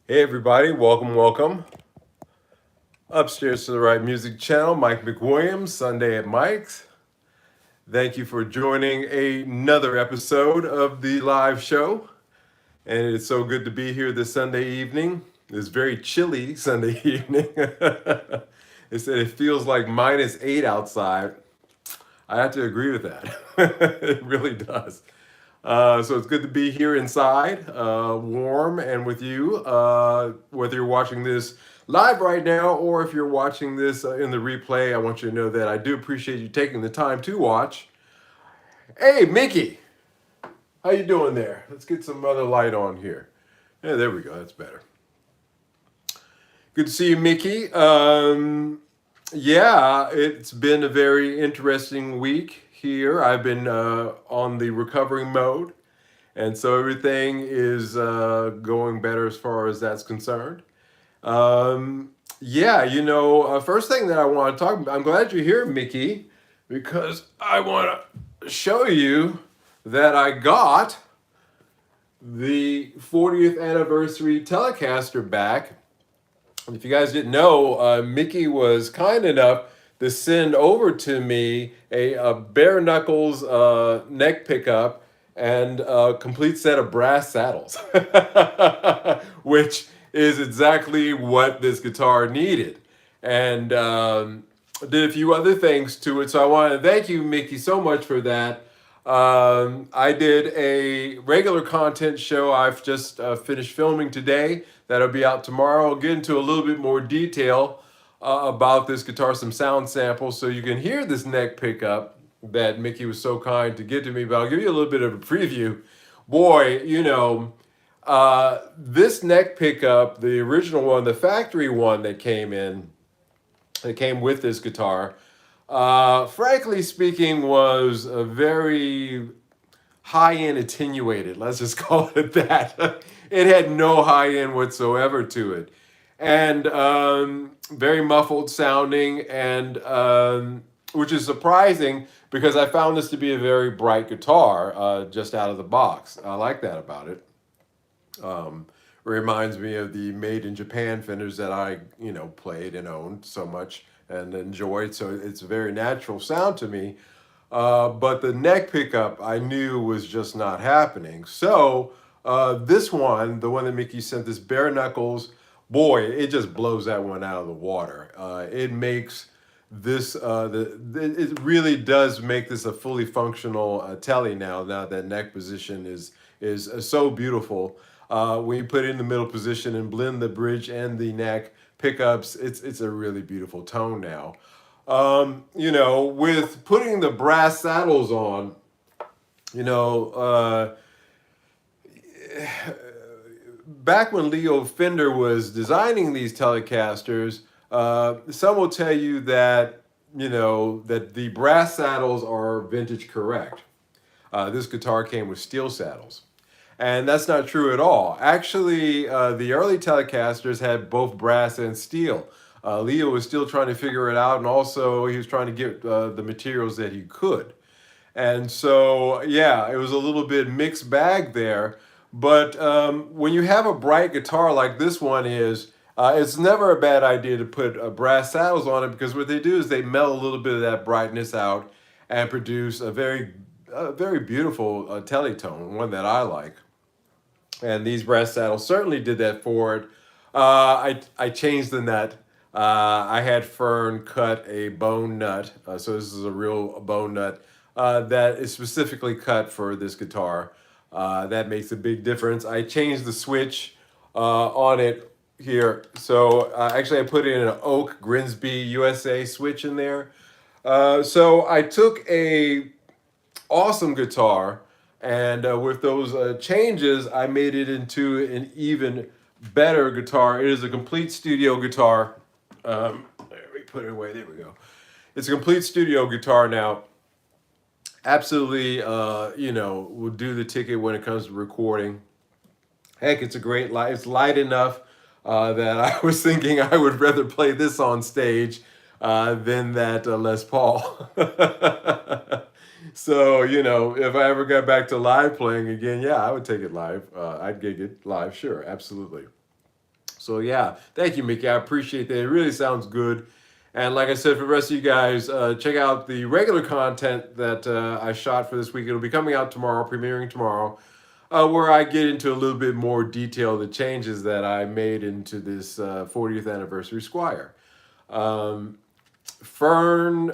Hey everybody, welcome. Upstairs to the right music channel, Mike McWilliams, Sunday at Mike's. Thank you for joining another episode of the live show. And it's so good to be here this Sunday evening. This very chilly Sunday evening. It said it feels like -8 outside. I have to agree with that. It really does. So it's good to be here inside, warm, and with you. Whether you're watching this live right now or if you're watching this in the replay, I want you to know that I do appreciate you taking the time to watch. Hey, Mickey, how you doing there? Let's get some other light on here. Yeah, there we go. That's better. Good to see you, Mickey. Yeah, it's been a very interesting week here. I've been on the recovery mode. And so everything is going better as far as that's concerned. Yeah, first thing that I want to talk about, I'm glad you're here, Mickey, because I want to show you that I got the 40th anniversary Telecaster back. If you guys didn't know, Mickey was kind enough to send over to me a bare knuckles neck pickup and a complete set of brass saddles, which is exactly what this guitar needed. And did a few other things to it. So I want to thank you, Mickey, so much for that. I did a regular content show I've just finished filming today. That'll be out tomorrow. I'll get into a little bit more detail about this guitar, some sound samples, so you can hear this neck pickup that Mickey was so kind to get to me. But I'll give you a little bit of a preview. Boy, this neck pickup, the original one, the factory one that came with this guitar, frankly speaking, was a very high end attenuated. Let's just call it that. It had no high end whatsoever to it, and very muffled sounding, and which is surprising because I found this to be a very bright guitar just out of the box. I like that about it. Reminds me of the made in Japan fenders that I, played and owned so much and enjoyed. So it's a very natural sound to me. But the neck pickup I knew was just not happening. So this one, the one that Mickey sent, this bare knuckles, boy, it just blows that one out of the water. It makes this it really does make this a fully functional telly now. Now that neck position is so beautiful. When you put it in the middle position and blend the bridge and the neck pickups, it's a really beautiful tone now. With putting the brass saddles on, you know, uh, back when Leo Fender was designing these Telecasters, some will tell you that that the brass saddles are vintage correct. This guitar came with steel saddles. And that's not true at all. Actually, the early Telecasters had both brass and steel. Leo was still trying to figure it out, and also he was trying to get the materials that he could. And so, yeah, it was a little bit mixed bag there. But when you have a bright guitar like this one is, it's never a bad idea to put brass saddles on it because what they do is they melt a little bit of that brightness out and produce a very beautiful teletone, one that I like. And these brass saddles certainly did that for it. I changed the nut. I had Fern cut a bone nut, so this is a real bone nut that is specifically cut for this guitar. That makes a big difference. I changed the switch on it here. So actually, I put in an oak Grimsby USA switch in there. So I took a awesome guitar. And with those changes, I made it into an even better guitar. It is a complete studio guitar. There, we put it away. There we go. It's a complete studio guitar now. Absolutely, will do the ticket when it comes to recording. Heck, it's a great light. It's light enough that I was thinking I would rather play this on stage than that Les Paul. So, if I ever got back to live playing again, yeah, I would take it live. I'd gig it live, sure, absolutely. So yeah, thank you, Mickey. I appreciate that. It really sounds good. And like I said, for the rest of you guys, check out the regular content that I shot for this week. It'll be coming out tomorrow, premiering tomorrow, where I get into a little bit more detail the changes that I made into this 40th anniversary Squire. Um, Fern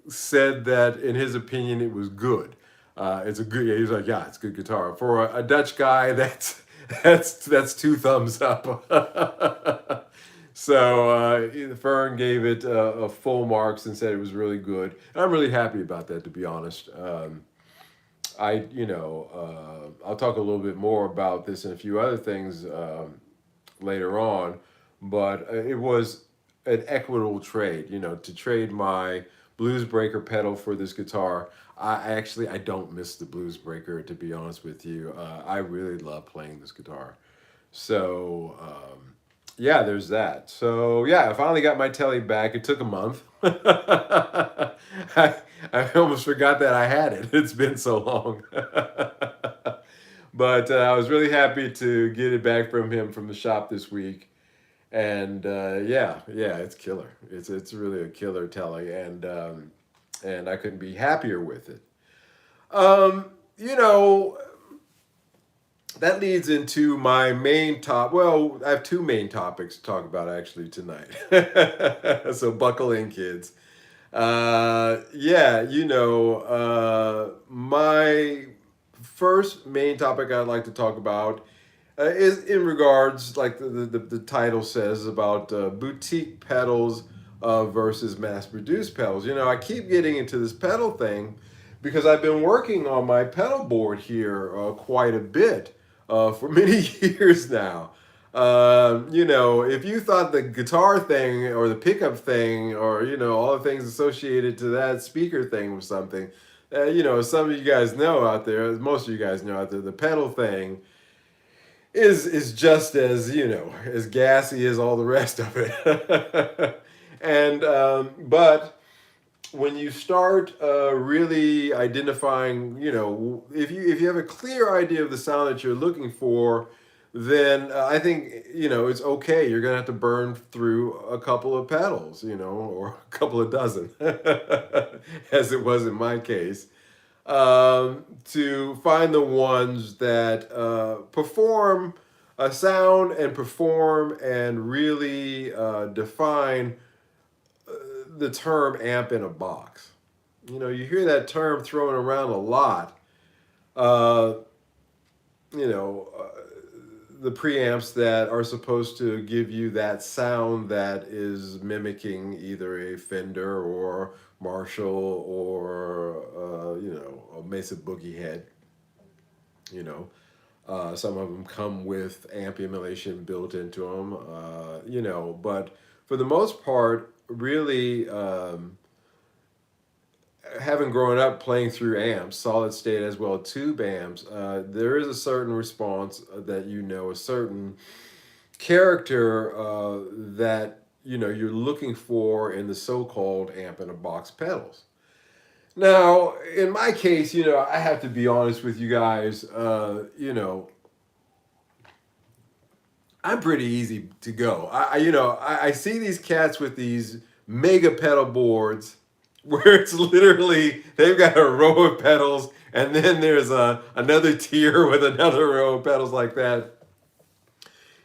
said that in his opinion it was good. It's a good. Yeah, he's like, yeah, it's good guitar for a Dutch guy. That's two thumbs up. So Fern gave it a full marks and said it was really good. And I'm really happy about that, to be honest. I'll talk a little bit more about this and a few other things later on, but it was an equitable trade. To trade my Blues Breaker pedal for this guitar. I don't miss the Blues Breaker, to be honest with you. I really love playing this guitar. So yeah, there's that. So yeah, I finally got my telly back. It took a month. I almost forgot that I had it. It's been so long. But I was really happy to get it back from him from the shop this week. And yeah, it's killer. It's really a killer telly, and I couldn't be happier with it. Um, you know, that leads into my main top. Well, I have two main topics to talk about actually tonight. So buckle in, kids. Yeah, my first main topic I'd like to talk about is in regards, like the title says, about boutique pedals versus mass-produced pedals. I keep getting into this pedal thing because I've been working on my pedal board here quite a bit for many years now. If you thought the guitar thing or the pickup thing or, all the things associated to that speaker thing was something, some of you guys know out there, most of you guys know out there, the pedal thing is just as, as gassy as all the rest of it. And, but when you start really identifying, if you have a clear idea of the sound that you're looking for, then I think it's okay. You're gonna have to burn through a couple of pedals, or a couple of dozen, as it was in my case, to find the ones that perform a sound and perform and really define the term amp in a box. You hear that term thrown around a lot. Uh, you know, uh, the preamps that are supposed to give you that sound that is mimicking either a Fender or Marshall or a Mesa Boogie Head. You know, some of them come with amp emulation built into them. But for the most part, really. Having grown up playing through amps, solid state as well tube amps, there is a certain response that a certain character that you're looking for in the so-called amp in a box pedals. Now, in my case, I have to be honest with you guys. I'm pretty easy to go. I see these cats with these mega pedal boards where it's literally they've got a row of pedals and then there's another tier with another row of pedals like that.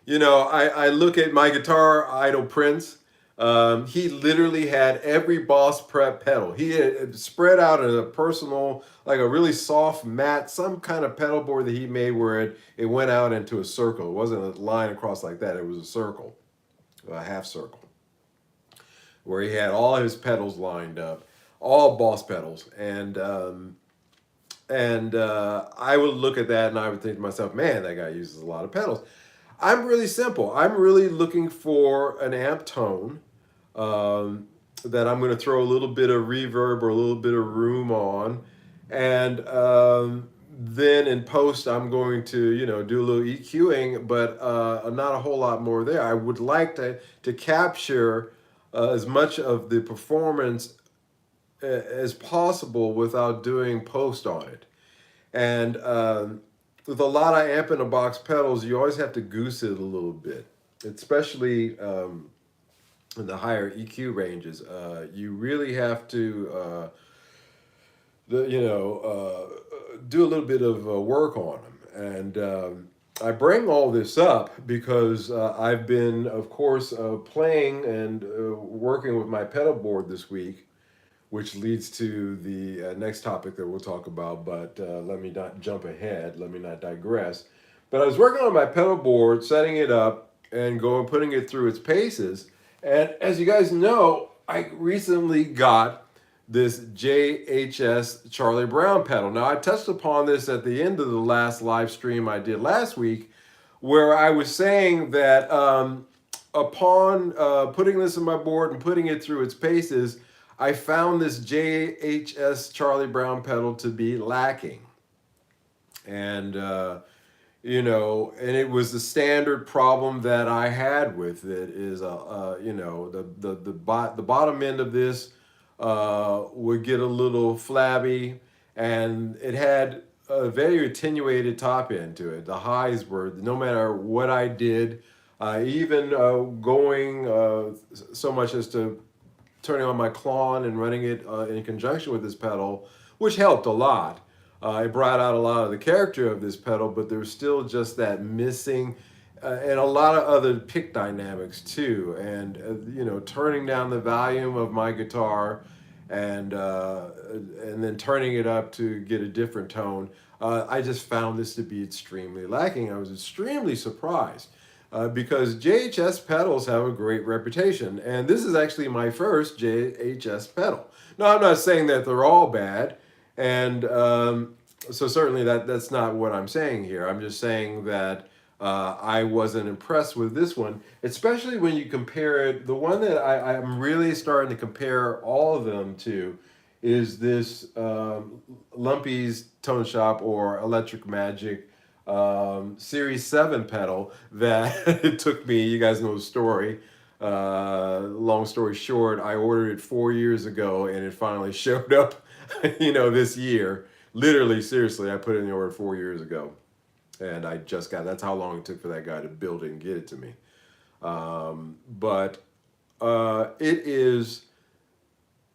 I look at my guitar idol Prince. He literally had every Boss Prep pedal. He had spread out in a personal, like a really soft mat, some kind of pedal board that he made where it went out into a circle. It wasn't a line across like that. It was a circle, a half circle, where he had all his pedals lined up, all Boss pedals, and I would look at that and I would think to myself, man, that guy uses a lot of pedals. I'm really simple. I'm really looking for an amp tone that I'm going to throw a little bit of reverb or a little bit of room on, and then in post I'm going to do a little EQing, but not a whole lot more there. I would like to capture as much of the performance as possible without doing post on it. And with a lot of amp in a box pedals, you always have to goose it a little bit. especially in the higher EQ ranges. You really have to do a little bit of work on them. And I bring all this up because I've been, of course, playing and working with my pedal board this week, which leads to the next topic that we'll talk about. But let me not jump ahead. Let me not digress. But I was working on my pedal board, setting it up, and going putting it through its paces. And as you guys know, I recently got this J.H.S. Charlie Brown pedal. Now I touched upon this at the end of the last live stream I did last week, where I was saying that upon putting this in my board and putting it through its paces, I found this J.H.S. Charlie Brown pedal to be lacking. And, and it was the standard problem that I had with it is, the bottom end of this would get a little flabby, and it had a very attenuated top end to it. The highs were, no matter what I did, even going so much as to turning on my Klon and running it in conjunction with this pedal, which helped a lot. It brought out a lot of the character of this pedal, but there's still just that missing, and a lot of other pick dynamics too. And turning down the volume of my guitar, and then turning it up to get a different tone. I just found this to be extremely lacking. I was extremely surprised. Because JHS pedals have a great reputation, and this is actually my first JHS pedal. Now, I'm not saying that they're all bad, and so certainly that's not what I'm saying here. I'm just saying that I wasn't impressed with this one, especially when you compare it. The one that I'm really starting to compare all of them to is this Lumpy's Tone Shop or Electric Magic Series 7 pedal that it took me, you guys know the story. Long story short, I ordered it 4 years ago and it finally showed up, this year. Literally, seriously, I put it in the order 4 years ago. And I just got, that's how long it took for that guy to build it and get it to me. But it is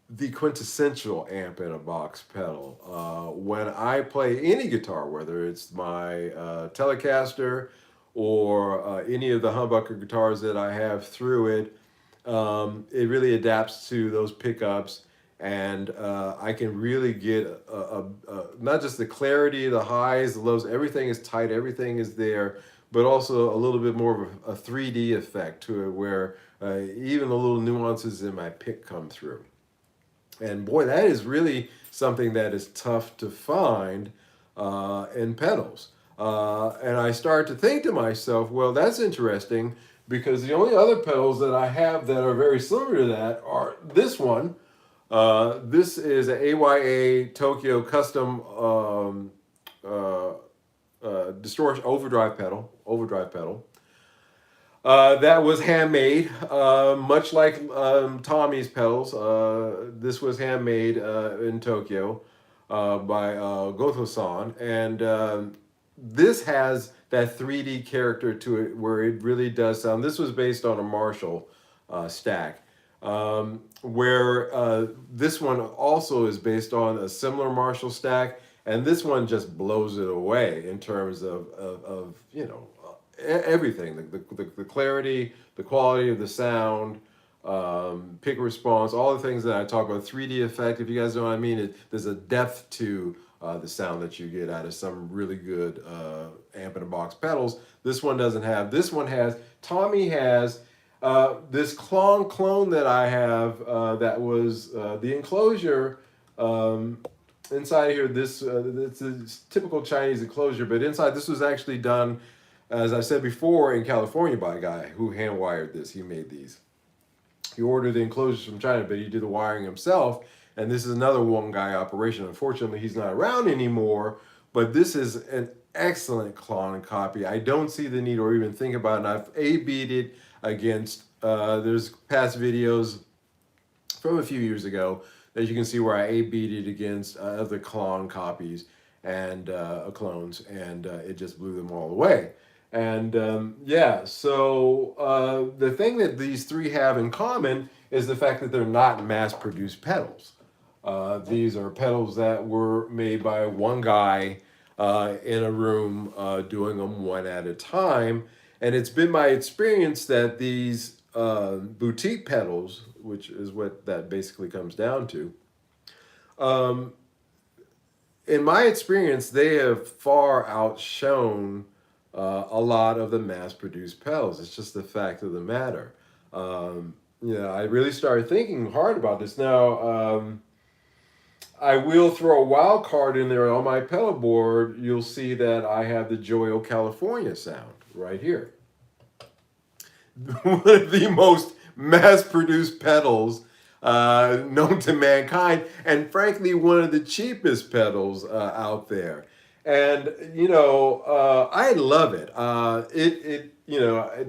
the quintessential amp in a box pedal. When I play any guitar, whether it's my Telecaster or any of the humbucker guitars that I have through it, it really adapts to those pickups, and I can really get not just the clarity, the highs, the lows, everything is tight, everything is there, but also a little bit more of a 3D effect to it where even the little nuances in my pick come through. And boy, that is really something that is tough to find in pedals. And I start to think to myself, well, that's interesting because the only other pedals that I have that are very similar to that are this one. This is an AYA Tokyo custom distortion overdrive pedal. That was handmade, much like Tommy's pedals. This was handmade in Tokyo by Goto-san, and this has that 3D character to it, where it really does sound. This was based on a Marshall stack, where this one also is based on a similar Marshall stack, and this one just blows it away in terms of everything, the clarity, the quality of the sound, pick response, all the things that I talk about, 3D effect. If you guys know what I mean, there's a depth to the sound that you get out of some really good amp in a box pedals. This one doesn't have. This one has. Tommy has this clone that I have that was the enclosure. Inside here, it's a typical Chinese enclosure, but inside this was actually done, as I said before, in California by a guy who hand wired this. He made these. He ordered the enclosures from China, but he did the wiring himself. And this is another one guy operation. Unfortunately, he's not around anymore, but this is an excellent clone copy. I don't see the need or even think about it. And I've A-B'd it against, there's past videos from a few years ago that you can see where I A-B'd it against other clone copies and clones, and it just blew them all away. And yeah, so the thing that these three have in common is the fact that they're not mass-produced pedals. These are pedals that were made by one guy in a room doing them one at a time. And it's been my experience that these boutique pedals, which is what that basically comes down to, um, in my experience, they have far outshone a lot of the mass-produced pedals. It's just the fact of the matter. I really started thinking hard about this. Now, I will throw a wild card in there on my pedal board. You'll see that I have the Joyo California sound right here. One of the most mass-produced pedals known to mankind, and frankly, one of the cheapest pedals out there. And I love it.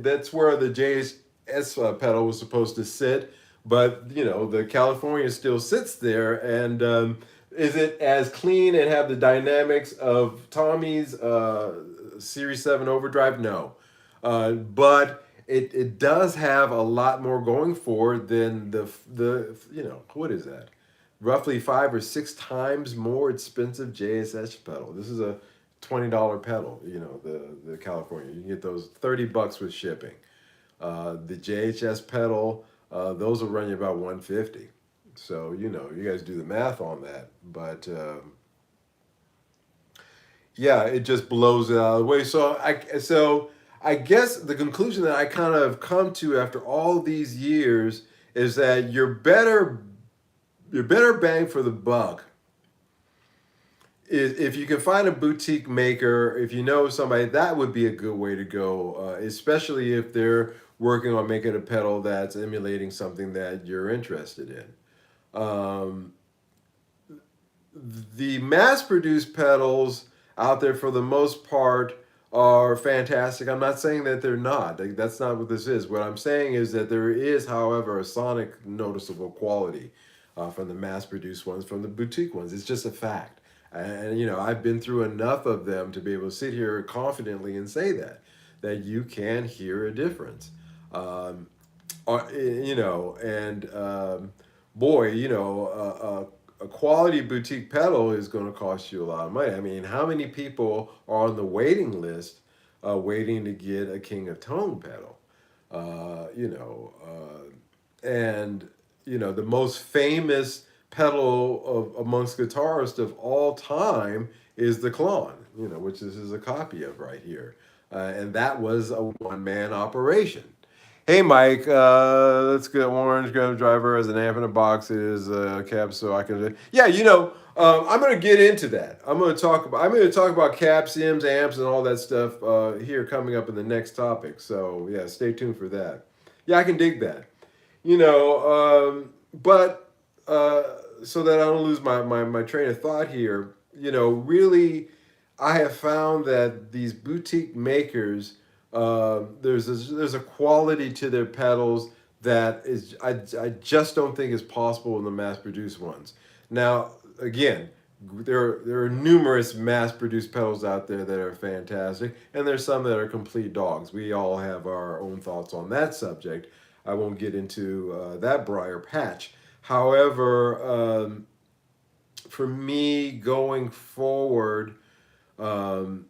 That's where the J.A.S. pedal was supposed to sit, but the California still sits there. And is it as clean and have the dynamics of Tommy's Series 7 Overdrive? No, but it does have a lot more going for it than the what is that? Roughly 5 or 6 times more expensive JSS pedal. This is a $20 pedal. The California. You can get those $30 with shipping. The JHS pedal, those will run you about 150. So you guys do the math on that. But yeah, it just blows it out of the way. So I guess the conclusion that I kind of come to after all these years is that your better bang for the buck is if you can find a boutique maker. If you know somebody, that would be a good way to go, especially if they're working on making a pedal that's emulating something that you're interested in. The mass-produced pedals out there, for the most part, are fantastic. I'm not saying that they're not. That's not what this is. What I'm saying is that there is, however, a sonic noticeable quality from the mass-produced ones, from the boutique ones. It's just a fact. And I've been through enough of them to be able to sit here confidently and say that you can hear a difference. Um, and boy, a quality boutique pedal is going to cost you a lot of money. I mean, how many people are on the waiting list waiting to get a King of Tone pedal? And the most famous pedal amongst guitarists of all time is the Klon, which this is a copy of right here. And that was a one-man operation. Hey Mike, let's get orange grab driver as an amp in a box is cab so I can. Yeah, I'm going to get into that. I'm going to talk about cab sims, amps, and all that stuff here coming up in the next topic. So yeah, stay tuned for that. Yeah, I can dig that. But so that I don't lose my train of thought here. Really, I have found that these boutique makers, there's a quality to their pedals that is I just don't think is possible in the mass produced ones. Now, again, there are numerous mass produced pedals out there that are fantastic, and there's some that are complete dogs. We all have our own thoughts on that subject. I won't get into that briar patch. However, for me going forward, um,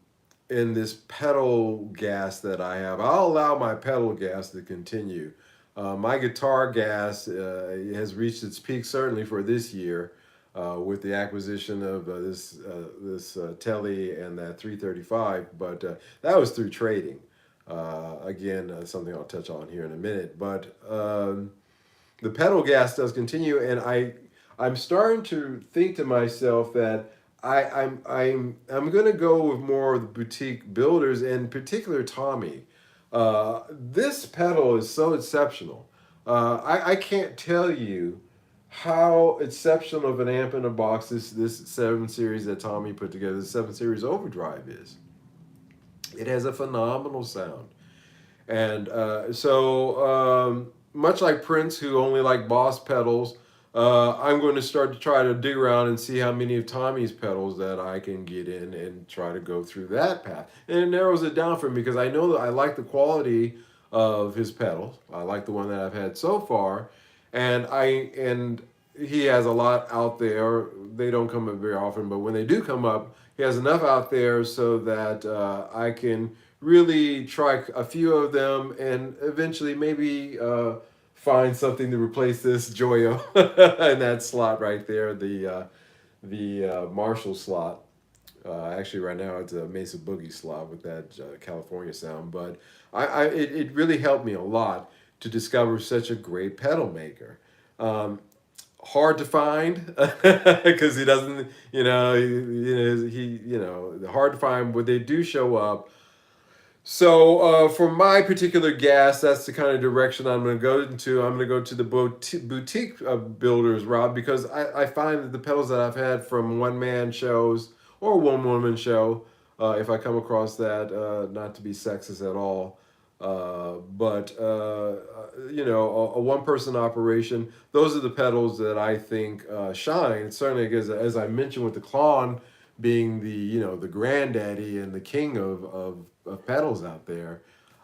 in this pedal gas that I have, I'll allow my pedal gas to continue. My guitar gas has reached its peak, certainly for this year, with the acquisition of this Tele and that 335. But that was through trading. Again, something I'll touch on here in a minute. But the pedal gas does continue, and I'm starting to think to myself that I'm gonna go with more of the boutique builders, in particular Tommy. This pedal is so exceptional. I can't tell you how exceptional of an amp in a box this 7 series that Tommy put together, the 7 series Overdrive is. It has a phenomenal sound. And much like Prince, who only liked Boss pedals, I'm going to start to try to dig around and see how many of Tommy's pedals that I can get in and try to go through that path. And it narrows it down for me because I know that I like the quality of his pedals. I like the one that I've had so far, and he has a lot out there. They don't come up very often, but when they do come up, he has enough out there so that I can really try a few of them and eventually maybe find something to replace this Joyo in that slot right there, the Marshall slot. Actually, right now it's a Mesa Boogie slot with that California sound, but it really helped me a lot to discover such a great pedal maker. Um, Hard to find because he doesn't, hard to find, but they do show up. So for my particular gas, that's the kind of direction I'm going to go into. I'm going to go to the boutique builders, Rob, because I find that the pedals that I've had from one man shows or one woman show, if I come across that, not to be sexist at all, but a one person operation. Those are the pedals that I think shine. Certainly, because as I mentioned with the Klon being the granddaddy and the king of pedals out there.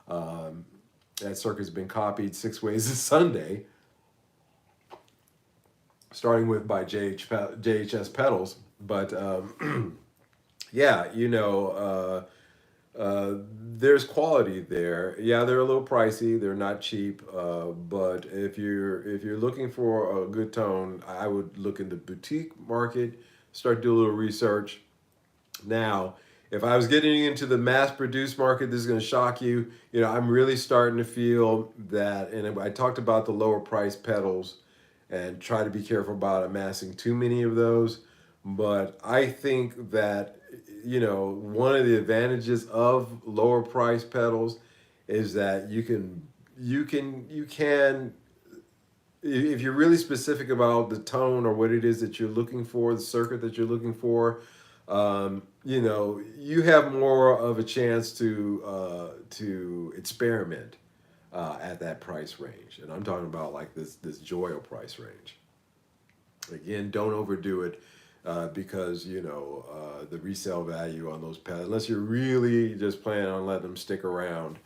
Um, that circuit's been copied six ways a Sunday, starting with by JHS pedals. But yeah, there's quality there. Yeah, they're a little pricey. They're not cheap. But if you're looking for a good tone, I would look in the boutique market. Start do a little research. Now, if I was getting into the mass-produced market, this is going to shock you. I'm really starting to feel that, and I talked about the lower price pedals, and try to be careful about amassing too many of those. But I think that one of the advantages of lower price pedals is that you can if you're really specific about the tone or what it is that you're looking for, the circuit that you're looking for, you have more of a chance to experiment at that price range. And I'm talking about like this Joyo price range. Again, don't overdo it because the resale value on those pads, unless you're really just planning on letting them stick around,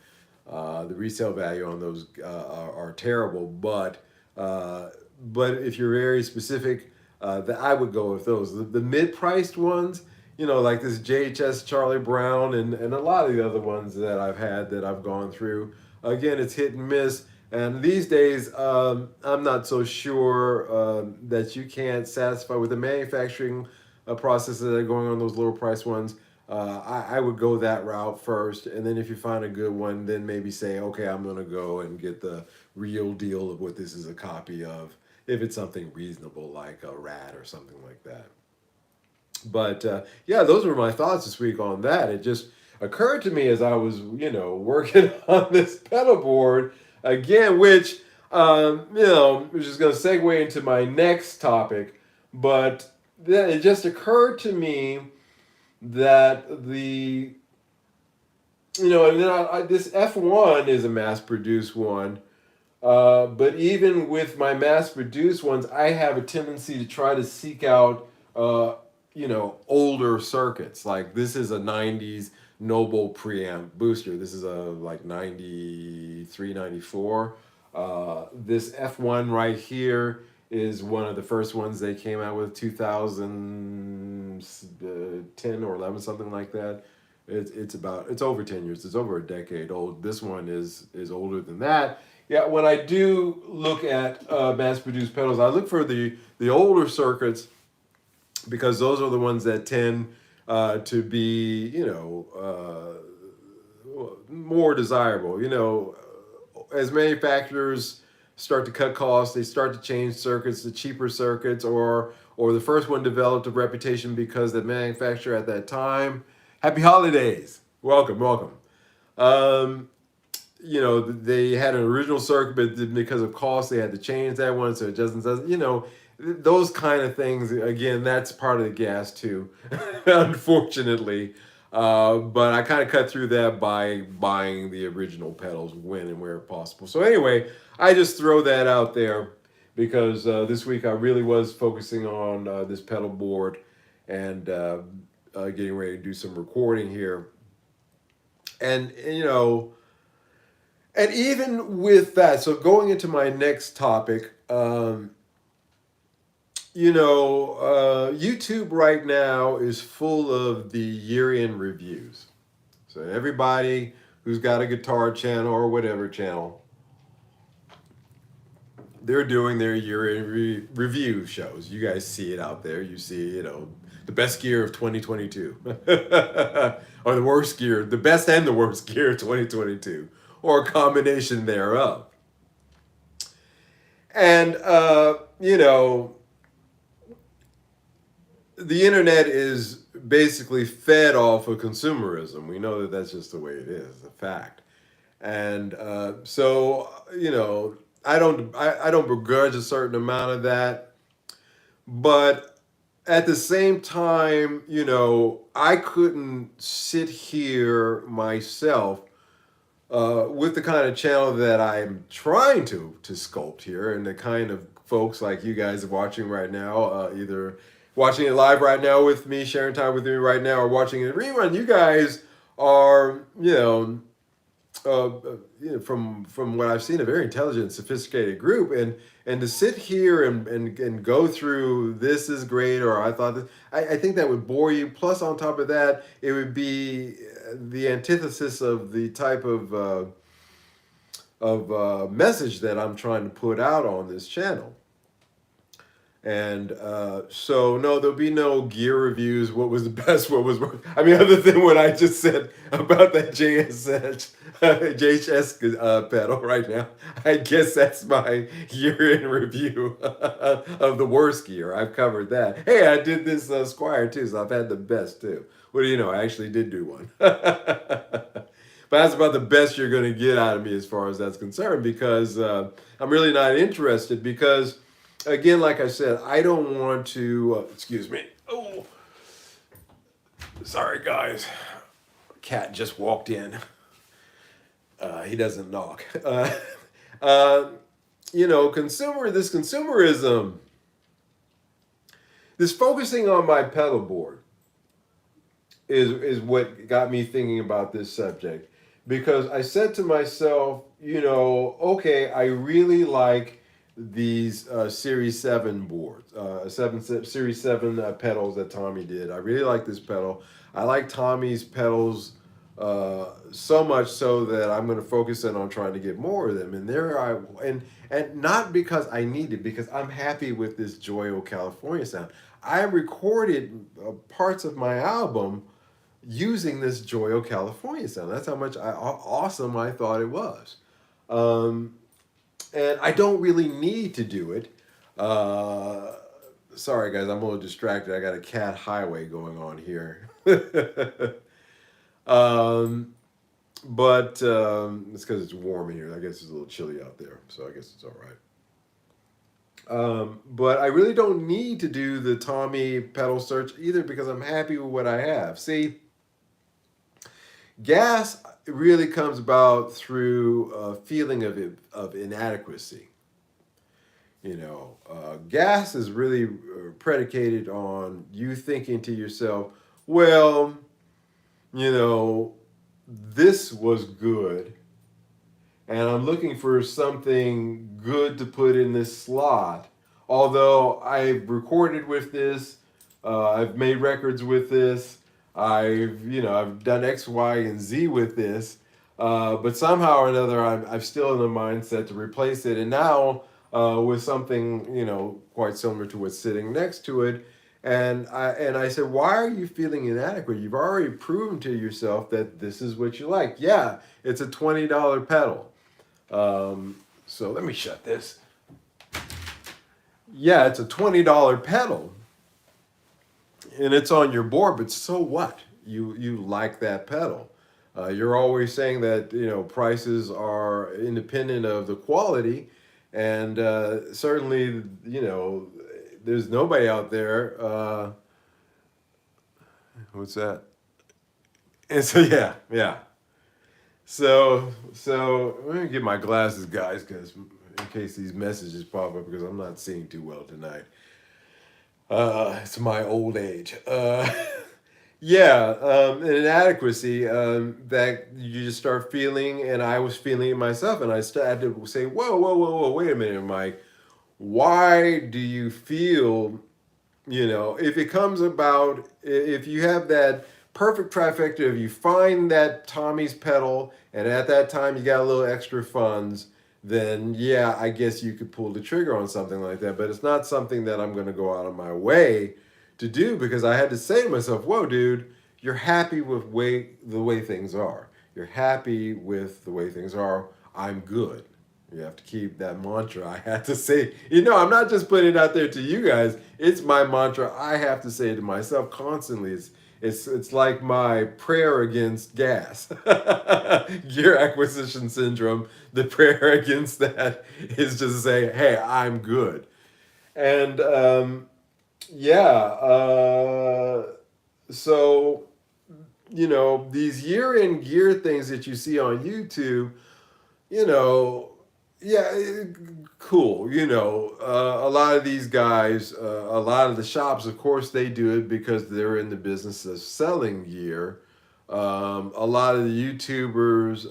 the resale value on those are terrible. But if you're very specific, that I would go with those. The mid-priced ones, like this JHS Charlie Brown and a lot of the other ones that I've had that I've gone through. Again, it's hit and miss. And these days, I'm not so sure that you can't satisfy with the manufacturing processes that are going on those lower price ones. I would go that route first, and then if you find a good one, then maybe say, okay, I'm going to go and get the real deal of what this is a copy of, if it's something reasonable like a rat or something like that. But yeah, those were my thoughts this week on that. It just occurred to me as I was, working on this pedal board again, which is going to segue into my next topic. But then it just occurred to me that and then this F1 is a mass produced one. But even with my mass produced ones, I have a tendency to try to seek out, older circuits. Like this is a 90s Noble preamp booster. This is a like 93, 94. This F1 right here is one of the first ones they came out with, 2010 or 11, something like that. It's over 10 years. It's over a decade old. This one is older than that. Yeah, when I do look at mass-produced pedals, I look for the older circuits because those are the ones that tend to be, more desirable. As manufacturers start to cut costs, they start to change circuits to cheaper circuits, or the first one developed a reputation because the manufacturer at that time. Happy holidays! Welcome, welcome. Um, they had an original circuit, but because of cost, they had to change that one, so it doesn't, those kind of things. Again, that's part of the gas too, unfortunately. But I kind of cut through that by buying the original pedals when and where possible. So anyway, I just throw that out there. because this week I really was focusing on this pedal board and getting ready to do some recording here. And and even with that, so going into my next topic, YouTube right now is full of the year-end reviews. So everybody who's got a guitar channel or whatever channel, they're doing their year-end review shows. You guys see it out there. You see, the best gear of 2022, or the worst gear, the best and the worst gear of 2022, or a combination thereof. And the internet is basically fed off of consumerism. We know that that's just the way it is, a fact. And so I don't begrudge a certain amount of that, but at the same time, I couldn't sit here myself with the kind of channel that I'm trying to sculpt here, and the kind of folks like you guys are watching right now, either watching it live right now with me, sharing time with me right now, or watching it rerun. You guys are, from what I've seen, a very intelligent, sophisticated group, and to sit here and go through this is great, or I thought that I think that would bore you. Plus, on top of that, it would be the antithesis of the type of message that I'm trying to put out on this channel. And so, no, there'll be no gear reviews. What was the best? What was worst? I mean, other than what I just said about that JHS pedal right now, I guess that's my year-end review of the worst gear. I've covered that. Hey, I did this Squire too, so I've had the best too. What do you know? I actually did do one. But that's about the best you're going to get out of me as far as that's concerned, because I'm really not interested, because again, like I said, I don't want to, excuse me. Oh, sorry, guys. Cat just walked in. He doesn't knock. Consumerism, this focusing on my pedal board is what got me thinking about this subject. Because I said to myself, okay, I really like these Series 7 boards, Series 7 pedals that Tommy did. I really like this pedal. I like Tommy's pedals so much so that I'm going to focus in on trying to get more of them. And not because I need it, because I'm happy with this Joyo California sound. I recorded parts of my album using this Joyo California sound. That's how much awesome I thought it was. And I don't really need to do it. Sorry, guys, I'm a little distracted. I got a cat highway going on here. But it's because it's warm in here. I guess it's a little chilly out there, so I guess it's all right. But I really don't need to do the Tommy pedal search either, because I'm happy with what I have. See, G.A.S really comes about through a feeling of inadequacy. G.A.S is really predicated on you thinking to yourself, well, this was good, and I'm looking for something good to put in this slot. Although I've recorded with this, I've made records with this, I've done X, Y, and Z with this, but somehow or another, I'm still in the mindset to replace it, and now with something quite similar to what's sitting next to it. And I said, why are you feeling inadequate? You've already proven to yourself that this is what you like. Yeah, it's a $20 pedal. So let me shut this. Yeah, it's a $20 pedal, and it's on your board, but so what? You like that pedal. You're always saying that prices are independent of the quality, and certainly there's nobody out there. What's that? And so yeah. So let me get my glasses, guys, because in case these messages pop up because I'm not seeing too well tonight. It's my old age. Yeah, an inadequacy that you just start feeling, and I was feeling it myself, and I started to say, "Whoa, whoa, whoa, whoa! Wait a minute, Mike. Why do you feel, if it comes about, if you have that perfect trifecta, if you find that Tommy's pedal and at that time you got a little extra funds, then yeah, I guess you could pull the trigger on something like that. But it's not something that I'm going to go out of my way to do because I had to say to myself, whoa, dude, you're happy with the way things are. You're happy with the way things are. I'm good. You have to keep that mantra. I have to say, I'm not just putting it out there to you guys. It's my mantra. I have to say to myself constantly. It's like my prayer against gas, gear acquisition syndrome. The prayer against that is just to say, hey, I'm good. And yeah, so these year-end gear things that you see on YouTube, you know, yeah, cool. A lot of these guys, a lot of the shops, of course, they do it because they're in the business of selling gear. A lot of the YouTubers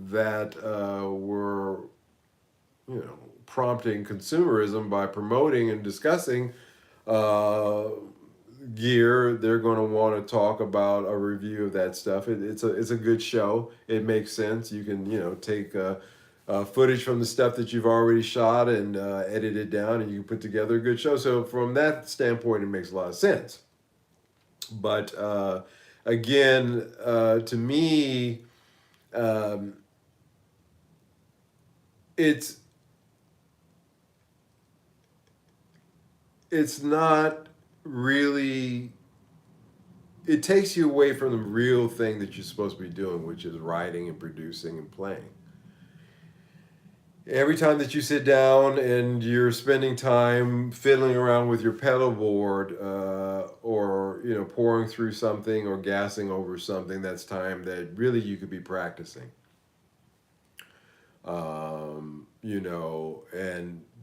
that were, prompting consumerism by promoting and discussing uh, gear, they're going to want to talk about a review of that stuff. It's a good show. It makes sense. You can take footage from the stuff that you've already shot and edit it down, and you can put together a good show. So from that standpoint, it makes a lot of sense. But again, to me, um, it's it's not really, it takes you away from the real thing that you're supposed to be doing, which is writing and producing and playing. Every time that you sit down and you're spending time fiddling around with your pedal board, or pouring through something or gassing over something, that's time that really you could be practicing. And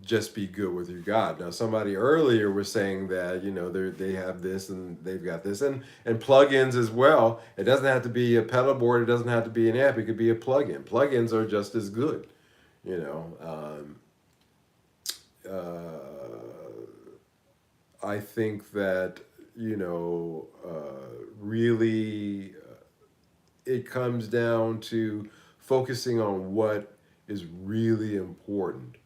just be good with your God. Now, somebody earlier was saying that they have this and they've got this, and plugins as well. It doesn't have to be a pedal board. It doesn't have to be an amp. It could be a plugin. Plugins are just as good. You know, I think that really it comes down to focusing on what is really important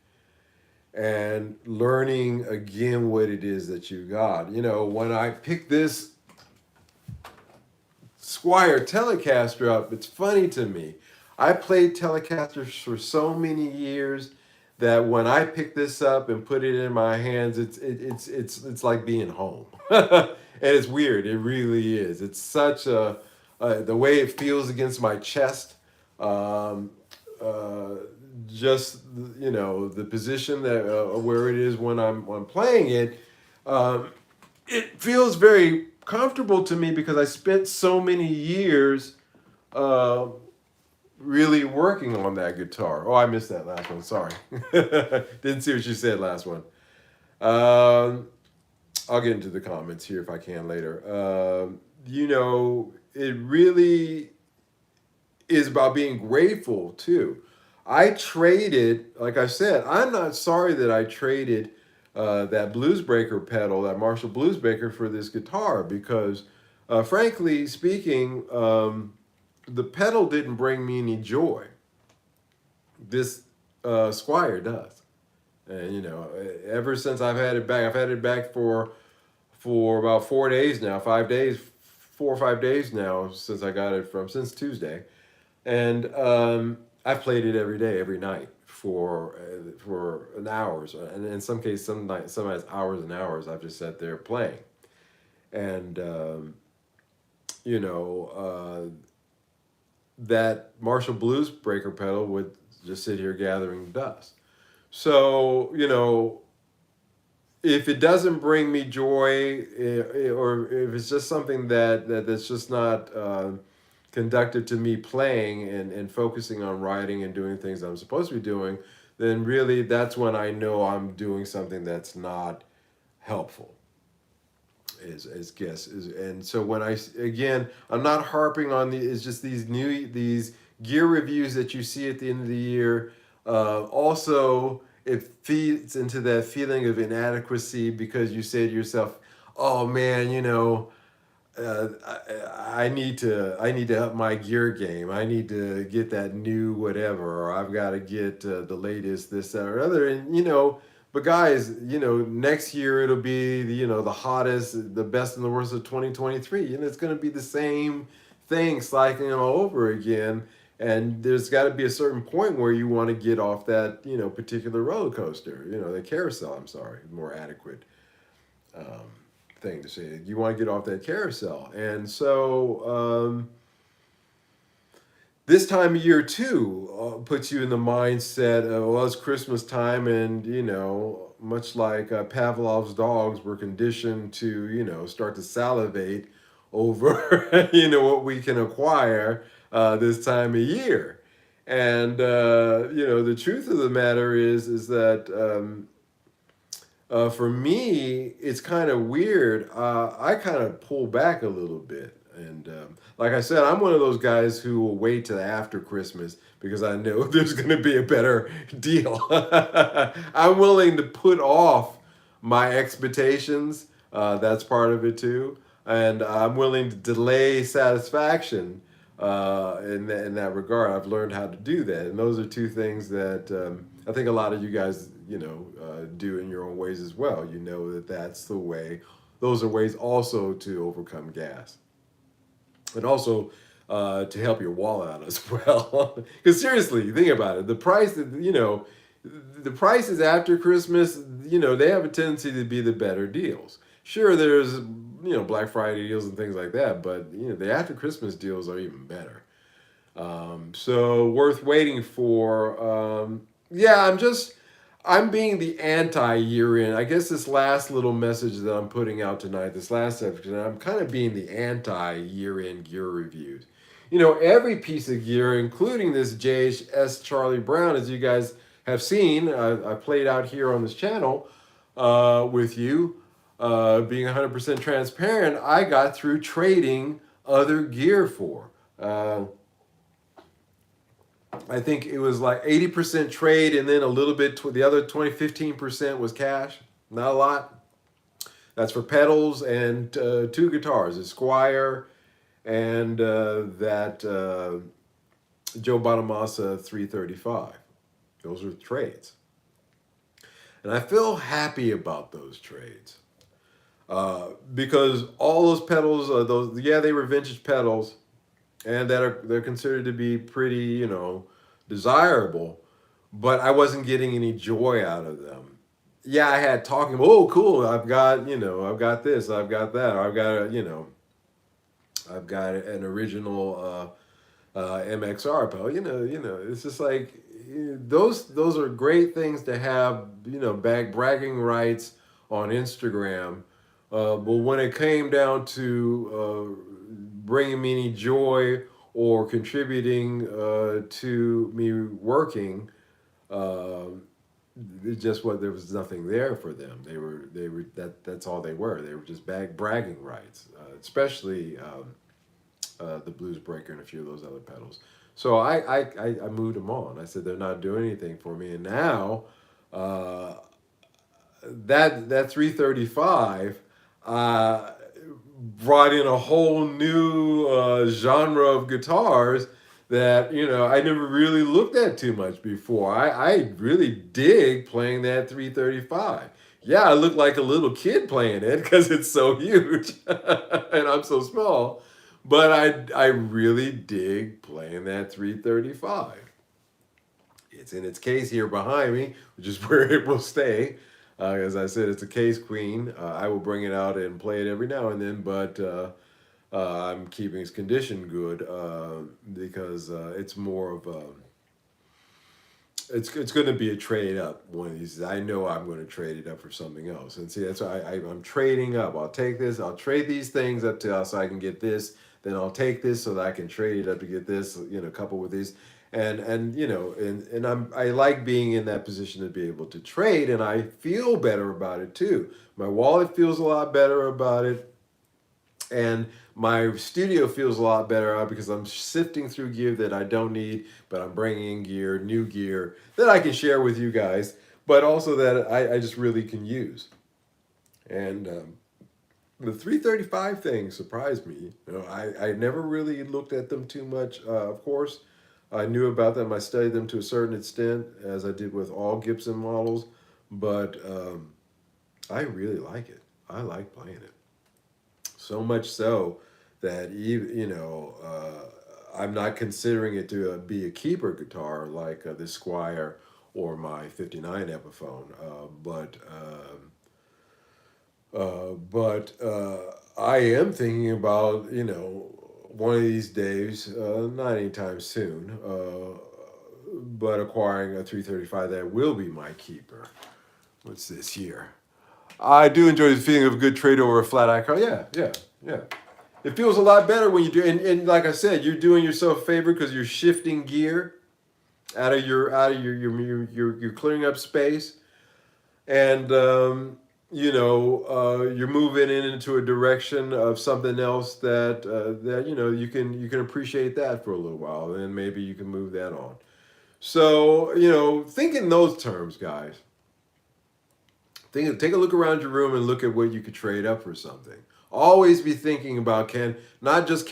and learning again what it is that you got. When I picked this Squire Telecaster up, it's funny to me. I played Telecasters for so many years that when I pick this up and put it in my hands, it's like being home, and it's weird. It really is. It's such the way it feels against my chest. Um, uh, just the position that where it is when I'm playing it. Um, it feels very comfortable to me because I spent so many years uh, really working on that guitar. Oh, I missed that last one. Sorry. Didn't see what you said last one. I'll get into the comments here if I can later. It really is about being grateful too. I traded, like I said, I'm not sorry that I traded that Bluesbreaker pedal, that Marshall Bluesbreaker, for this guitar because, frankly speaking, the pedal didn't bring me any joy. This Squire does, and ever since I've had it back for about 4 days now, 5 days, 4 or 5 days now since I got it since Tuesday, and I've played it every day, every night for an hours, and in some cases, some nights, hours and hours. I've just sat there playing, and you know, that Marshall Blues Breaker pedal would just sit here gathering dust. So if it doesn't bring me joy, or if it's just something that's just not conductive to me playing and focusing on writing and doing things I'm supposed to be doing, then really that's when I know I'm doing something that's not helpful. Is guess is And so when again, I'm not harping on the it's just these gear reviews that you see at the end of the year. Also, it feeds into that feeling of inadequacy because you say to yourself, "Oh man, I need to up my gear game. I need to get that new whatever, or I've got to get the latest this that, or other." And but guys, next year it'll be the hottest, the best in the worst of 2023, and it's going to be the same thing cycling all over again. And there's got to be a certain point where you want to get off that particular roller coaster, the carousel. I'm sorry, more adequate. Um, Thing to say. You want to get off that carousel. And so this time of year too puts you in the mindset of, well, it's Christmas time, and much like Pavlov's dogs were conditioned to start to salivate over what we can acquire this time of year. And the truth of the matter is that for me, it's kind of weird. I kind of pull back a little bit. And like I said, I'm one of those guys who will wait till after Christmas because I know there's going to be a better deal. I'm willing to put off my expectations. That's part of it too. And I'm willing to delay satisfaction in that regard. I've learned how to do that. And those are two things that I think a lot of you guys, do in your own ways as well. You know that that's the way. Those are ways also to overcome gas, and also to help your wallet out as well. Because seriously, think about it. The prices after Christmas, they have a tendency to be the better deals. Sure, there's Black Friday deals and things like that, but the after Christmas deals are even better. So worth waiting for. Yeah, I'm being the anti year in. I guess this last little message that I'm putting out tonight, this last episode, I'm kind of being the anti year in gear reviews. Every piece of gear, including this J.S. Charlie Brown, as you guys have seen, I played out here on this channel with you, being 100% transparent, I got through trading other gear for. I think it was like 80% trade, and then a little bit, the other 15% was cash. Not a lot. That's for pedals and two guitars, a Squire and that Joe Bonamassa 335. Those are trades. And I feel happy about those trades because all those pedals, they were vintage pedals, and they're considered to be pretty, desirable, but I wasn't getting any joy out of them. Yeah, I had talking. Oh, cool! I've got this, I've got that, I've got an original MXR pedal. It's just like those are great things to have. Bragging rights on Instagram. But when it came down to bringing me any joy or contributing to me working, uh, it's just what there was nothing there for them. They were that's all they were. They were just bragging rights, especially the Blues Breaker and a few of those other pedals. So I moved them on. I said they're not doing anything for me, and now uh, that 335 uh, brought in a whole new genre of guitars that I never really looked at too much before. I really dig playing that 335. Yeah, I look like a little kid playing it because it's so huge and I'm so small. But I really dig playing that 335. It's in its case here behind me, which is where it will stay. As I said, it's a case queen. I will bring it out and play it every now and then, but I'm keeping its condition good because it's more of a. It's going to be a trade up one of these. I know I'm going to trade it up for something else, and see that's why I'm trading up. I'll take this. I'll trade these things up to so I can get this. then I'll take this so that I can trade it up to get this, couple with these. I like being in that position to be able to trade, and I feel better about it too. My wallet feels a lot better about it, and my studio feels a lot better out because I'm sifting through gear that I don't need, but I'm bringing in gear, new gear that I can share with you guys, but also that I just really can use. And the 335 thing surprised me. I never really looked at them too much. Of course, I knew about them. I studied them to a certain extent, as I did with all Gibson models, but I really like it. I like playing it. So much so that even I'm not considering it to be a keeper guitar like the Squire or my '59 Epiphone, but I am thinking about one of these days, not anytime soon, but acquiring a 335 that will be my keeper. What's this here? I do enjoy the feeling of a good trade over a flat icon. Yeah, yeah, yeah. It feels a lot better when you do, and like I said, you're doing yourself a favor because you're shifting gear you're clearing up space, and you're moving into a direction of something else that you can appreciate that for a little while, and then maybe you can move that on. So think in those terms, guys. Take a look around your room and look at what you could trade up for something. Always be thinking about can I just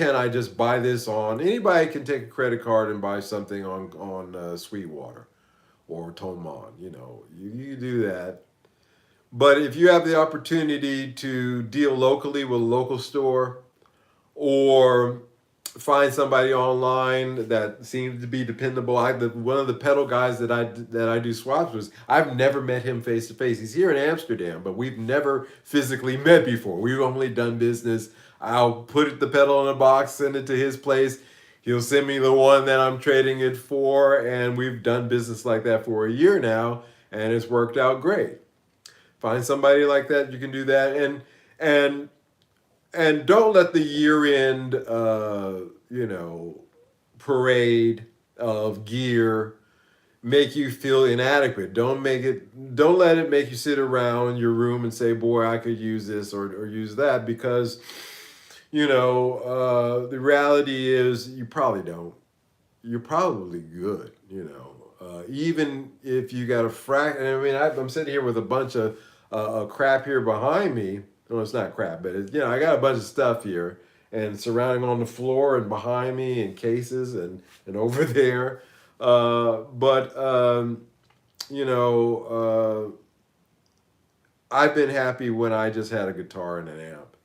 buy this on anybody can take a credit card and buy something on Sweetwater or Tomon. You do that. But if you have the opportunity to deal locally with a local store or find somebody online that seems to be dependable. One of the pedal guys that I do swaps with, I've never met him face to face. He's here in Amsterdam, but we've never physically met before. We've only done business. I'll put the pedal in a box, send it to his place. He'll send me the one that I'm trading it for, and we've done business like that for a year now, and it's worked out great. Find somebody like that, you can do that, and don't let the year-end, parade of gear make you feel inadequate. Don't let it make you sit around your room and say, "Boy, I could use this or use that," because the reality is you probably don't. You're probably good. Even if you got a I mean, I'm sitting here with a bunch of crap here behind me. Well, it's not crap, but I got a bunch of stuff here and surrounding on the floor and behind me and cases and over there. But I've been happy when I just had a guitar and an amp.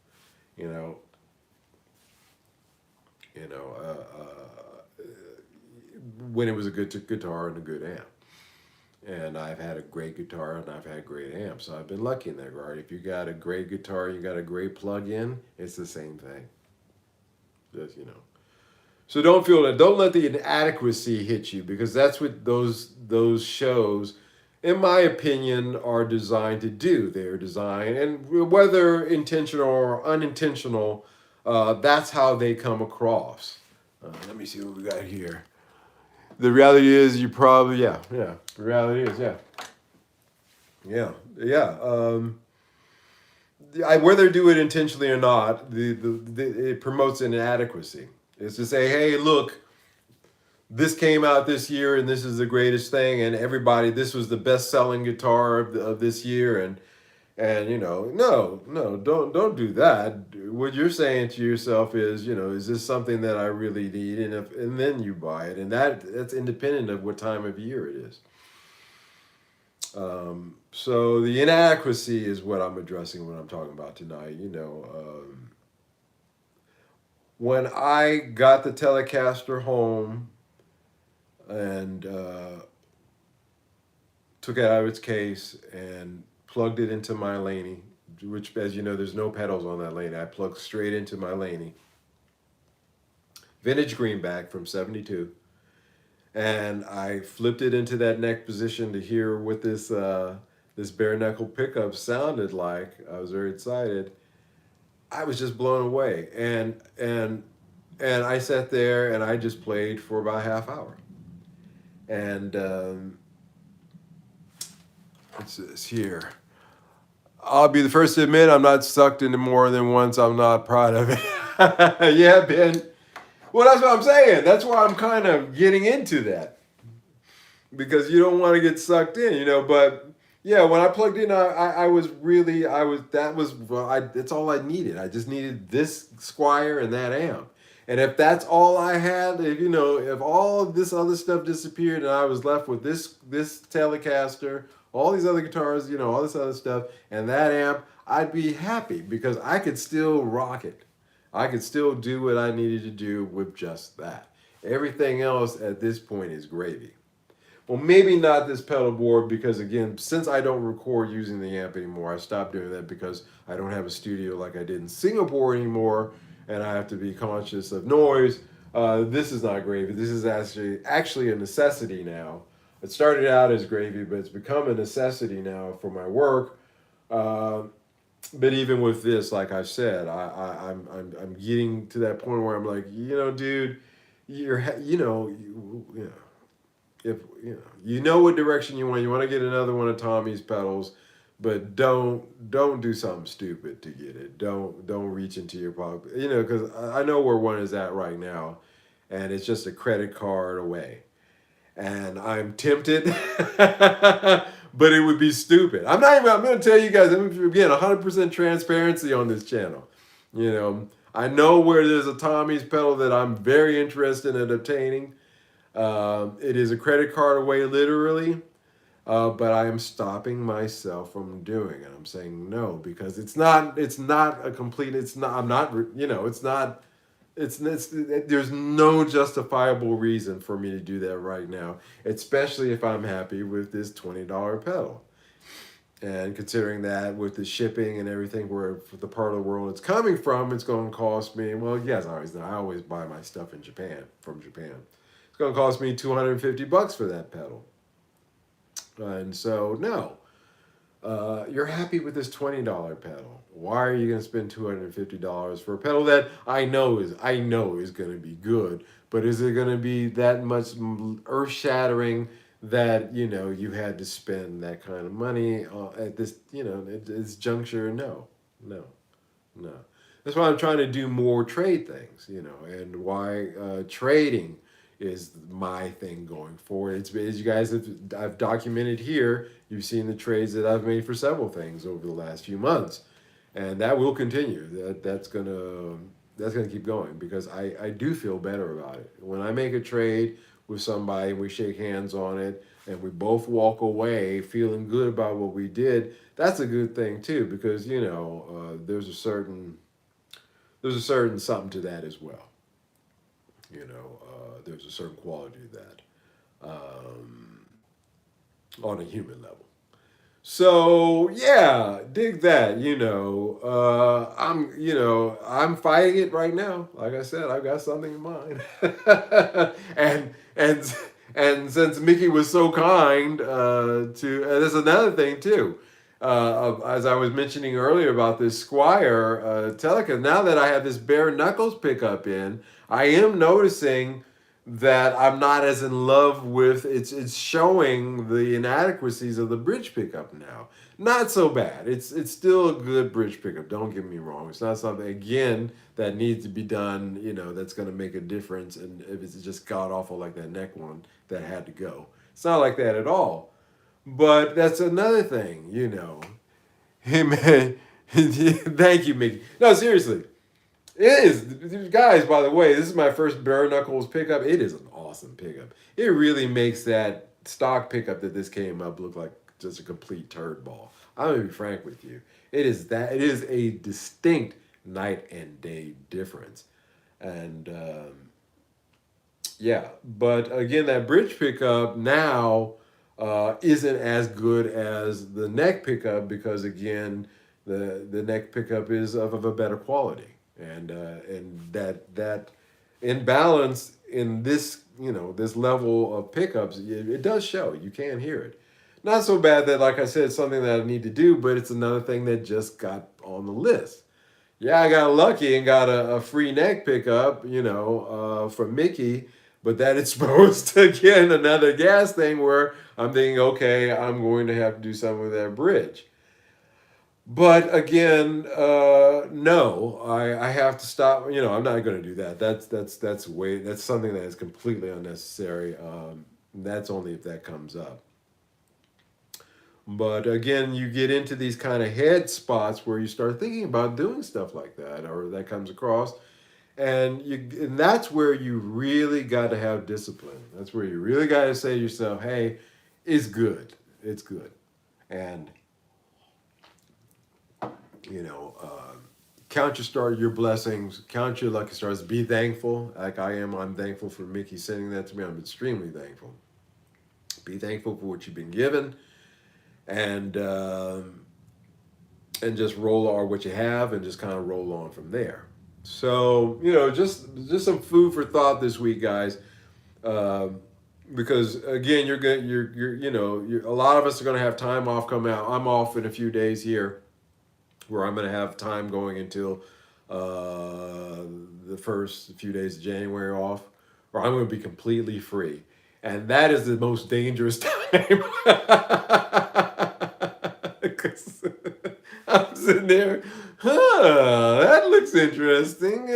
You know, you know, when it was a good guitar and a good amp. And I've had a great guitar and I've had great amps. So I've been lucky in that regard. If you got a great guitar, you got a great plug-in, it's the same thing. Just. So don't let the inadequacy hit you, because that's what those shows, in my opinion, are designed to do. They're designed, and whether intentional or unintentional, that's how they come across. Let me see what we got here. The reality is, you probably yeah. The reality is, yeah. Whether do it intentionally or not, it promotes an inadequacy. It's to say, hey, look, this came out this year, and this is the greatest thing, and everybody, this was the best-selling guitar of this year, and no, don't do that. What you're saying to yourself is this something that I really need, and then you buy it, and that's independent of what time of year it is. So the inadequacy is what I'm addressing when I'm talking about tonight. When I got the Telecaster home and took it out of its case and plugged it into my Laney, which, as you know, there's no pedals on that Laney. I plugged straight into my Laney. Vintage greenback from '72. And I flipped it into that neck position to hear what this bare knuckle pickup sounded like. I was very excited. I was just blown away, and And I sat there and I just played for about a half hour. And what's this here? I'll be the first to admit I'm not sucked into more than once. I'm not proud of it. Yeah, Ben. Well, that's what I'm saying. That's why I'm kind of getting into that because you don't want to get sucked in, But yeah, when I plugged in, I was really, that was, well, that's all I needed. I just needed this Squire and that amp. And if that's all I had, if all of this other stuff disappeared and I was left with this Telecaster, all these other guitars, all this other stuff, and that amp, I'd be happy because I could still rock it. I could still do what I needed to do with just that. Everything else at this point is gravy. Well, maybe not this pedal board because again, since I don't record using the amp anymore, I stopped doing that because I don't have a studio like I did in Singapore anymore, and I have to be conscious of noise. This is not gravy. This is actually a necessity now. It started out as gravy, but it's become a necessity now for my work. Uh, but even with this, like I said, I'm getting to that point where I'm like, dude, if you know what direction you want. You want to get another one of Tommy's pedals, but don't do something stupid to get it. Don't reach into your pocket. Because I know where one is at right now, and it's just a credit card away. And I'm tempted, but it would be stupid. I'm going to tell you guys. Again, 100% transparency on this channel. I know where there's a Tommy's pedal that I'm very interested in obtaining. It is a credit card away, literally, but I am stopping myself from doing it. I'm saying no because it's not. It's not a complete. It's not. I'm not. It's not. There's no justifiable reason for me to do that right now, especially if I'm happy with this $20 pedal. And considering that with the shipping and everything, where for the part of the world it's coming from, it's going to cost me. Well, yes, I always know. I always buy my stuff in Japan from Japan. It's going to cost me $250 for that pedal. And so, no, you're happy with this $20 pedal. Why are you going to spend $250 for a pedal that I know is going to be good, but is it going to be that much earth shattering that you had to spend that kind of money at this at this juncture? No, no, no. That's why I'm trying to do more trade things, and why trading is my thing going forward. It's as you guys I've documented here. You've seen the trades that I've made for several things over the last few months, and that will continue. That's gonna keep going because I do feel better about it when I make a trade with somebody. We shake hands on it, and we both walk away feeling good about what we did. That's a good thing too because there's a certain something to that as well. There's a certain quality to that on a human level. So yeah, dig that. I'm fighting it right now. Like I said, I've got something in mind, and and and since Mickey was so kind there's another thing too. As I was mentioning earlier about this Squire Teleca, now that I have this bare knuckles pickup in, I am noticing that I'm not as in love with it's showing the inadequacies of the bridge pickup now. Not so bad. It's still a good bridge pickup. Don't get me wrong. It's not something again that needs to be done, that's going to make a difference and if it's just god awful like that neck one that had to go. It's not like that at all. But that's another thing. Hey man, thank you, Mickey. No, seriously. It is, guys. By the way, this is my first bare knuckles pickup. It is an awesome pickup. It really makes that stock pickup that this came up look like just a complete turd ball. I'm gonna be frank with you. It is a distinct night and day difference, and yeah. But again, that bridge pickup now isn't as good as the neck pickup because again, the neck pickup is of a better quality and that imbalance in this level of pickups it does show. You can hear it. Not so bad that, like I said, it's something that I need to do, but it's another thing that just got on the list. Yeah, I got lucky and got a free neck pickup, from Mickey. But that it's supposed to again another gas thing where I'm thinking, okay, I'm going to have to do something with that bridge. But again, no, I have to stop. I'm not going to do that. That's something that is completely unnecessary. That's only if that comes up. But again, you get into these kind of head spots where you start thinking about doing stuff like that, or that comes across, and that's where you really got to have discipline. That's where you really got to say to yourself, "Hey, it's good. It's good," and you know, count your blessings, count your lucky stars. Be thankful, like I am. I'm thankful for Mickey sending that to me. I'm extremely thankful. Be thankful for what you've been given, and just roll on what you have, and just kind of roll on from there. So just some food for thought this week, guys. Um, because again, you're good. A lot of us are going to have time off coming out. I'm off in a few days here, where I'm going to have time going until the first few days of January off, where I'm going to be completely free. And that is the most dangerous time. 'Cause I'm sitting there, that looks interesting,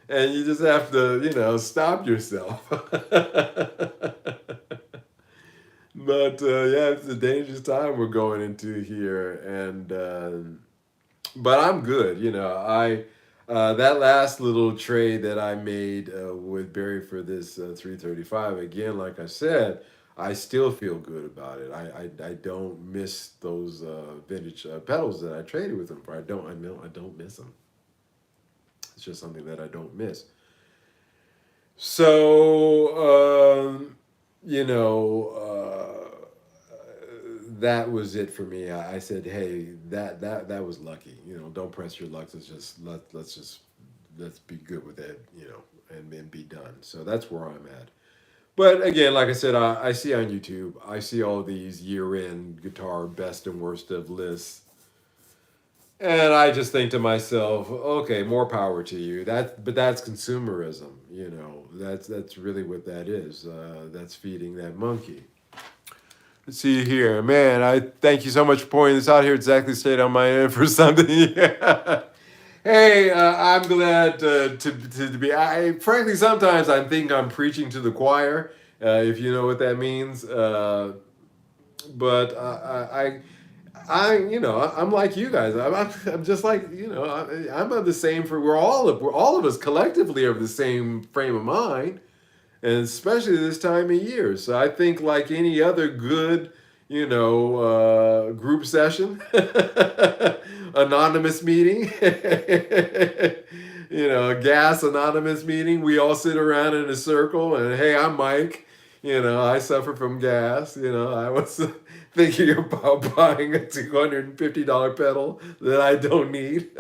and you just have to, stop yourself. But yeah, it's a dangerous time we're going into here, and but I'm good. I that last little trade that I made with Barry for this 335 again. Like I said, I still feel good about it. I don't miss those vintage pedals that I traded with him for. I don't miss them. It's just something that I don't miss. So you know. That was it for me. I said, "Hey, that was lucky. Don't press your luck. Let's be good with it. And be done." So that's where I'm at. But again, like I said, I see on YouTube, I see all these year-end guitar best and worst of lists, and I just think to myself, okay, more power to you. But that's consumerism. That's really what that is. That's feeding that monkey. Let's see here, man. I thank you so much for pointing this out here. Exactly stayed on my end for something. Yeah. Hey, I'm glad to be. Frankly, sometimes I think I'm preaching to the choir, if you know what that means. But I'm like you guys. I'm just like I'm of the same. We're all of us collectively are of the same frame of mind, and especially this time of year. So I think, like any other good, group session, anonymous meeting, a gas anonymous meeting, we all sit around in a circle and, hey, I'm Mike. I suffer from gas. I was thinking about buying a $250 pedal that I don't need.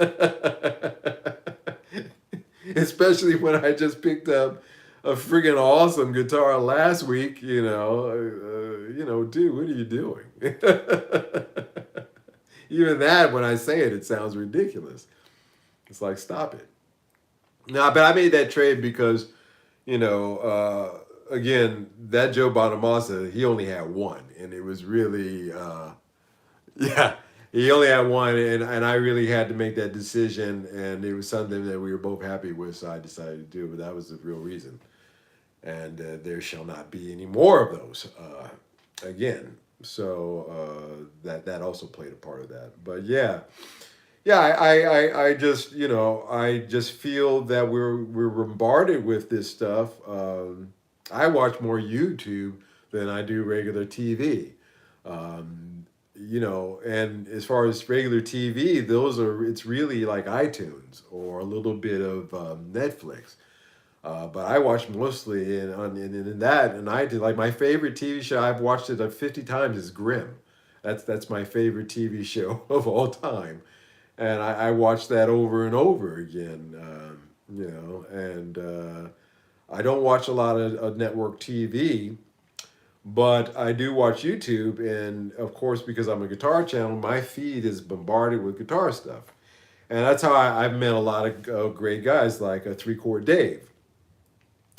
Especially when I just picked up a friggin' awesome guitar last week. Dude, what are you doing? Even that, when I say it, it sounds ridiculous. It's like, stop it. No, but I made that trade because, again, that Joe Bonamassa, he only had one, and it was really, yeah, he only had one, and I really had to make that decision, and it was something that we were both happy with, so I decided to do. But that was the real reason, and there shall not be any more of those again. So that also played a part of that. But yeah, yeah, I just feel that we're bombarded with this stuff. I watch more YouTube than I do regular TV. And as far as regular TV, it's really like iTunes or a little bit of Netflix. But I watch mostly in that, and I did like my favorite TV show. I've watched it like 50 times is Grimm. That's my favorite TV show of all time, and I watch that over and over again. And I don't watch a lot of network TV, but I do watch YouTube, and of course, because I'm a guitar channel, my feed is bombarded with guitar stuff. And that's how I've met a lot of great guys like a 3-chord Dave,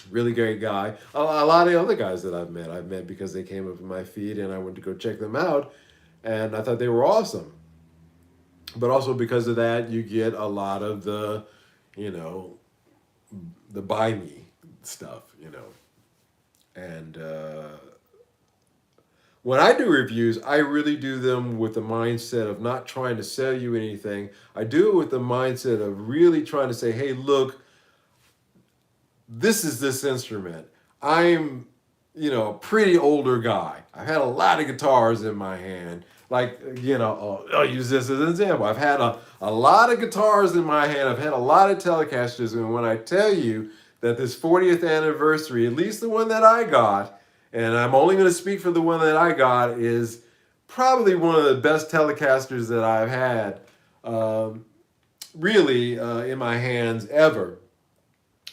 really great guy. A lot of the other guys that I've met because they came up in my feed and I went to go check them out, and I thought they were awesome. But also because of that, you get a lot of the, you know, the buy me stuff, you know. And when I do reviews, I really do them with the mindset of not trying to sell you anything. I do it with the mindset of really trying to say, hey, look, this is this instrument. I'm, you know, a pretty older guy. I've had a lot of guitars in my hand. Like, you know, I'll use this as an example. I've had a lot of guitars in my hand. I've had a lot of Telecasters. And when I tell you that this 40th anniversary, at least the one that I got, and I'm only going to speak for the one that I got, is probably one of the best Telecasters that I've had, really, in my hands ever.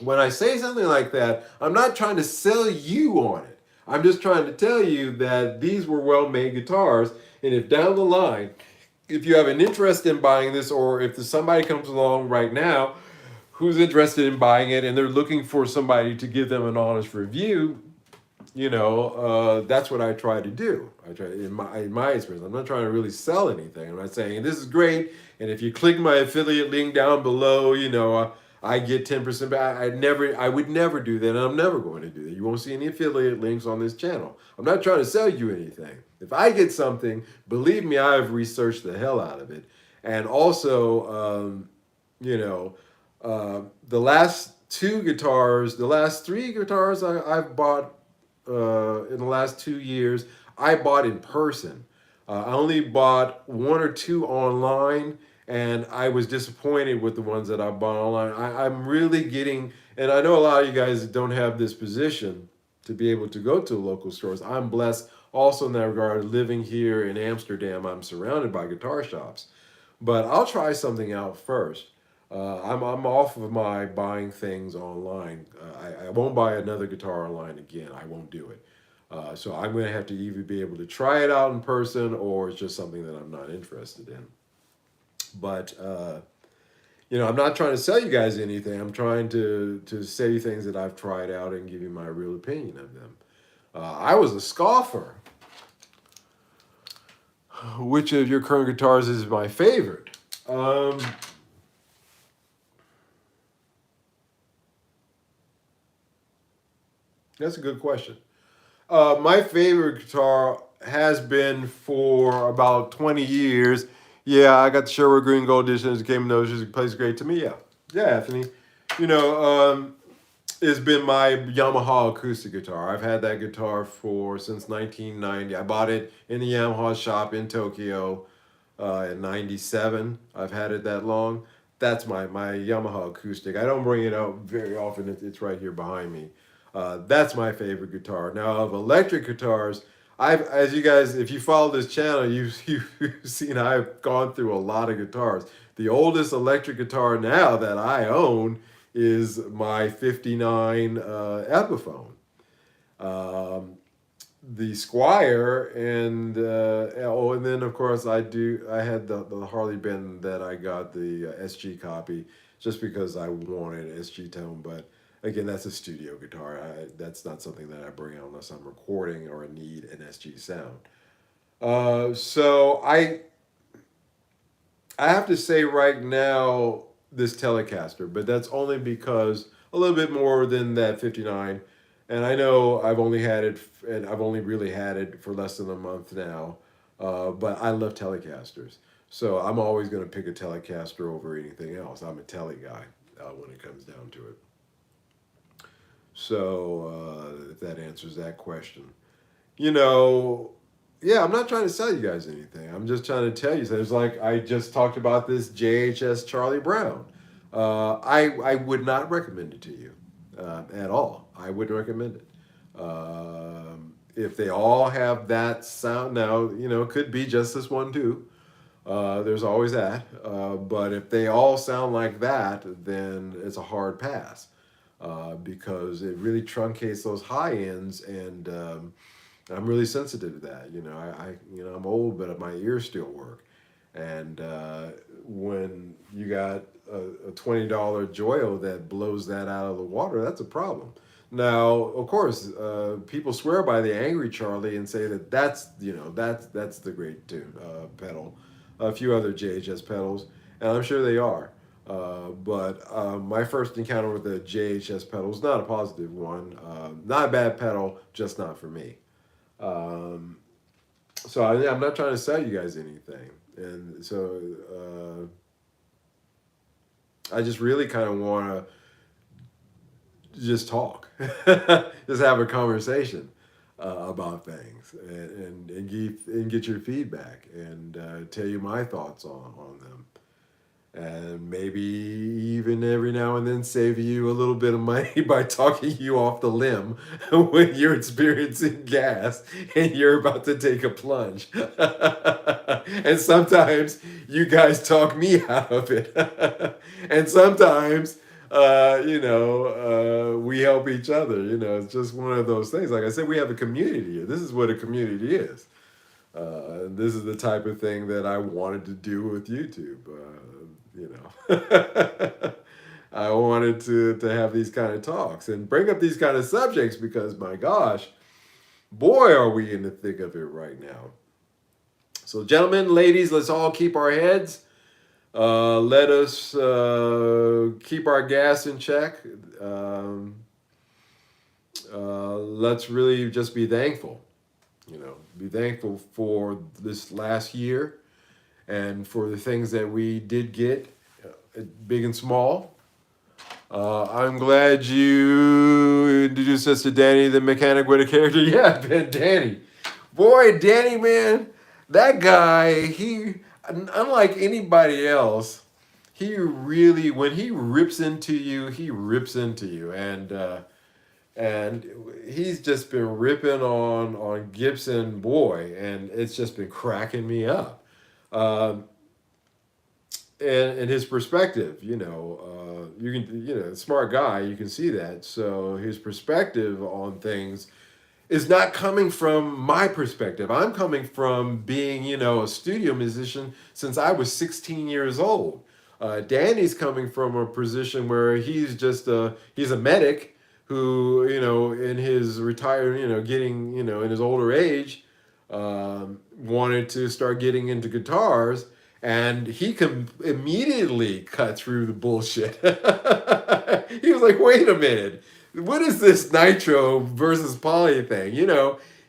When I say something like that, I'm not trying to sell you on it. I'm just trying to tell you that these were well-made guitars, and if down the line, if you have an interest in buying this, or if somebody comes along right now who's interested in buying it and they're looking for somebody to give them an honest review, you know, that's what I try to do. I try in my experience. I'm not trying to really sell anything. I'm not saying this is great, and if you click my affiliate link down below, you know, I get 10% back. I would never do that, and I'm never going to do that. You won't see any affiliate links on this channel. I'm not trying to sell you anything. If I get something, believe me, I've researched the hell out of it, and also, you know, the last the last three guitars I've bought in the last 2 years, I bought in person. I only bought one or two online, and I was disappointed with the ones that I bought online. I'm really getting, and I know a lot of you guys don't have this position to be able to go to local stores. I'm blessed also in that regard. Living here in Amsterdam, I'm surrounded by guitar shops. But I'll try something out first. I'm off of my buying things online. I won't buy another guitar online again. I won't do it. So I'm going to have to either be able to try it out in person, or it's just something that I'm not interested in. But you know, I'm not trying to sell you guys anything. I'm trying to say things that I've tried out and give you my real opinion of them. I was a scoffer. Which of your current guitars is my favorite? That's a good question. My favorite guitar has been for about 20 years. Yeah, I got the Sherwood Green Gold Edition as it came in those. It plays great to me. Yeah, yeah, Anthony. You know, it's been my Yamaha acoustic guitar. I've had that guitar for since 1990. I bought it in the Yamaha shop in Tokyo in '97. I've had it that long. That's my Yamaha acoustic. I don't bring it out very often. It's right here behind me. That's my favorite guitar. Now of electric guitars, as you guys, if you follow this channel, you've seen I've gone through a lot of guitars. The oldest electric guitar now that I own is my '59 Epiphone. Um, the Squire, and oh, and then of course I had the Harley Benton that I got the SG copy just because I wanted an SG tone. But again, that's a studio guitar. That's not something that I bring out unless I'm recording or I need an SG sound. So I have to say right now this Telecaster, but that's only because a little bit more than that '59, and I know I've only had it, and I've only really had it for less than a month now, but I love Telecasters, so I'm always going to pick a Telecaster over anything else. I'm a Tele guy when it comes down to it. So if that answers that question, you know, yeah, I'm not trying to sell you guys anything. I'm just trying to tell you things. Like I just talked about this JHS Charlie Brown. I would not recommend it to you at all. I wouldn't recommend it. If they all have that sound, now you know it could be just this one too. There's always that. But if they all sound like that, then it's a hard pass because it really truncates those high ends, and I'm really sensitive to that. You know, you know, I'm old, but my ears still work, And when you got a $20 Joyo that blows that out of the water, that's a problem. Now, of course, people swear by the Angry Charlie and say that that's the great tune pedal. A few other JHS pedals, and I'm sure they are. But my first encounter with the JHS pedal was not a positive one. Not a bad pedal, just not for me. Um, I'm not trying to sell you guys anything, and I just really kind of want to just talk, just have a conversation about things, and get your feedback and tell you my thoughts on them. And maybe even every now and then save you a little bit of money by talking you off the limb when you're experiencing gas and you're about to take a plunge. And sometimes you guys talk me out of it. And sometimes, we help each other. It's just one of those things. Like I said, we have a community here. This is what a community is. This is the type of thing that I wanted to do with YouTube. I wanted to have these kind of talks and bring up these kind of subjects because, my gosh, boy, are we in the thick of it right now. So, gentlemen, ladies, let's all keep our heads. Let us keep our gas in check. Let's really just be thankful. Be thankful for this last year and for the things that we did get, big and small. I'm glad you introduced us to Danny the mechanic with a character. Yeah, Ben, Danny. Boy, Danny, man, that guy, unlike anybody else, he really, when he rips into you, he rips into you. And he's just been ripping on Gibson, boy, and it's just been cracking me up. Um, and his perspective, you can, smart guy, you can see that. So his perspective on things is not coming from my perspective. I'm coming from being, a studio musician since I was 16 years old. Danny's coming from a position where he's a medic who, in his retired, getting, in his older age, wanted to start getting into guitars, and he can immediately cut through the bullshit. He was like, wait a minute, what is this nitro versus poly thing?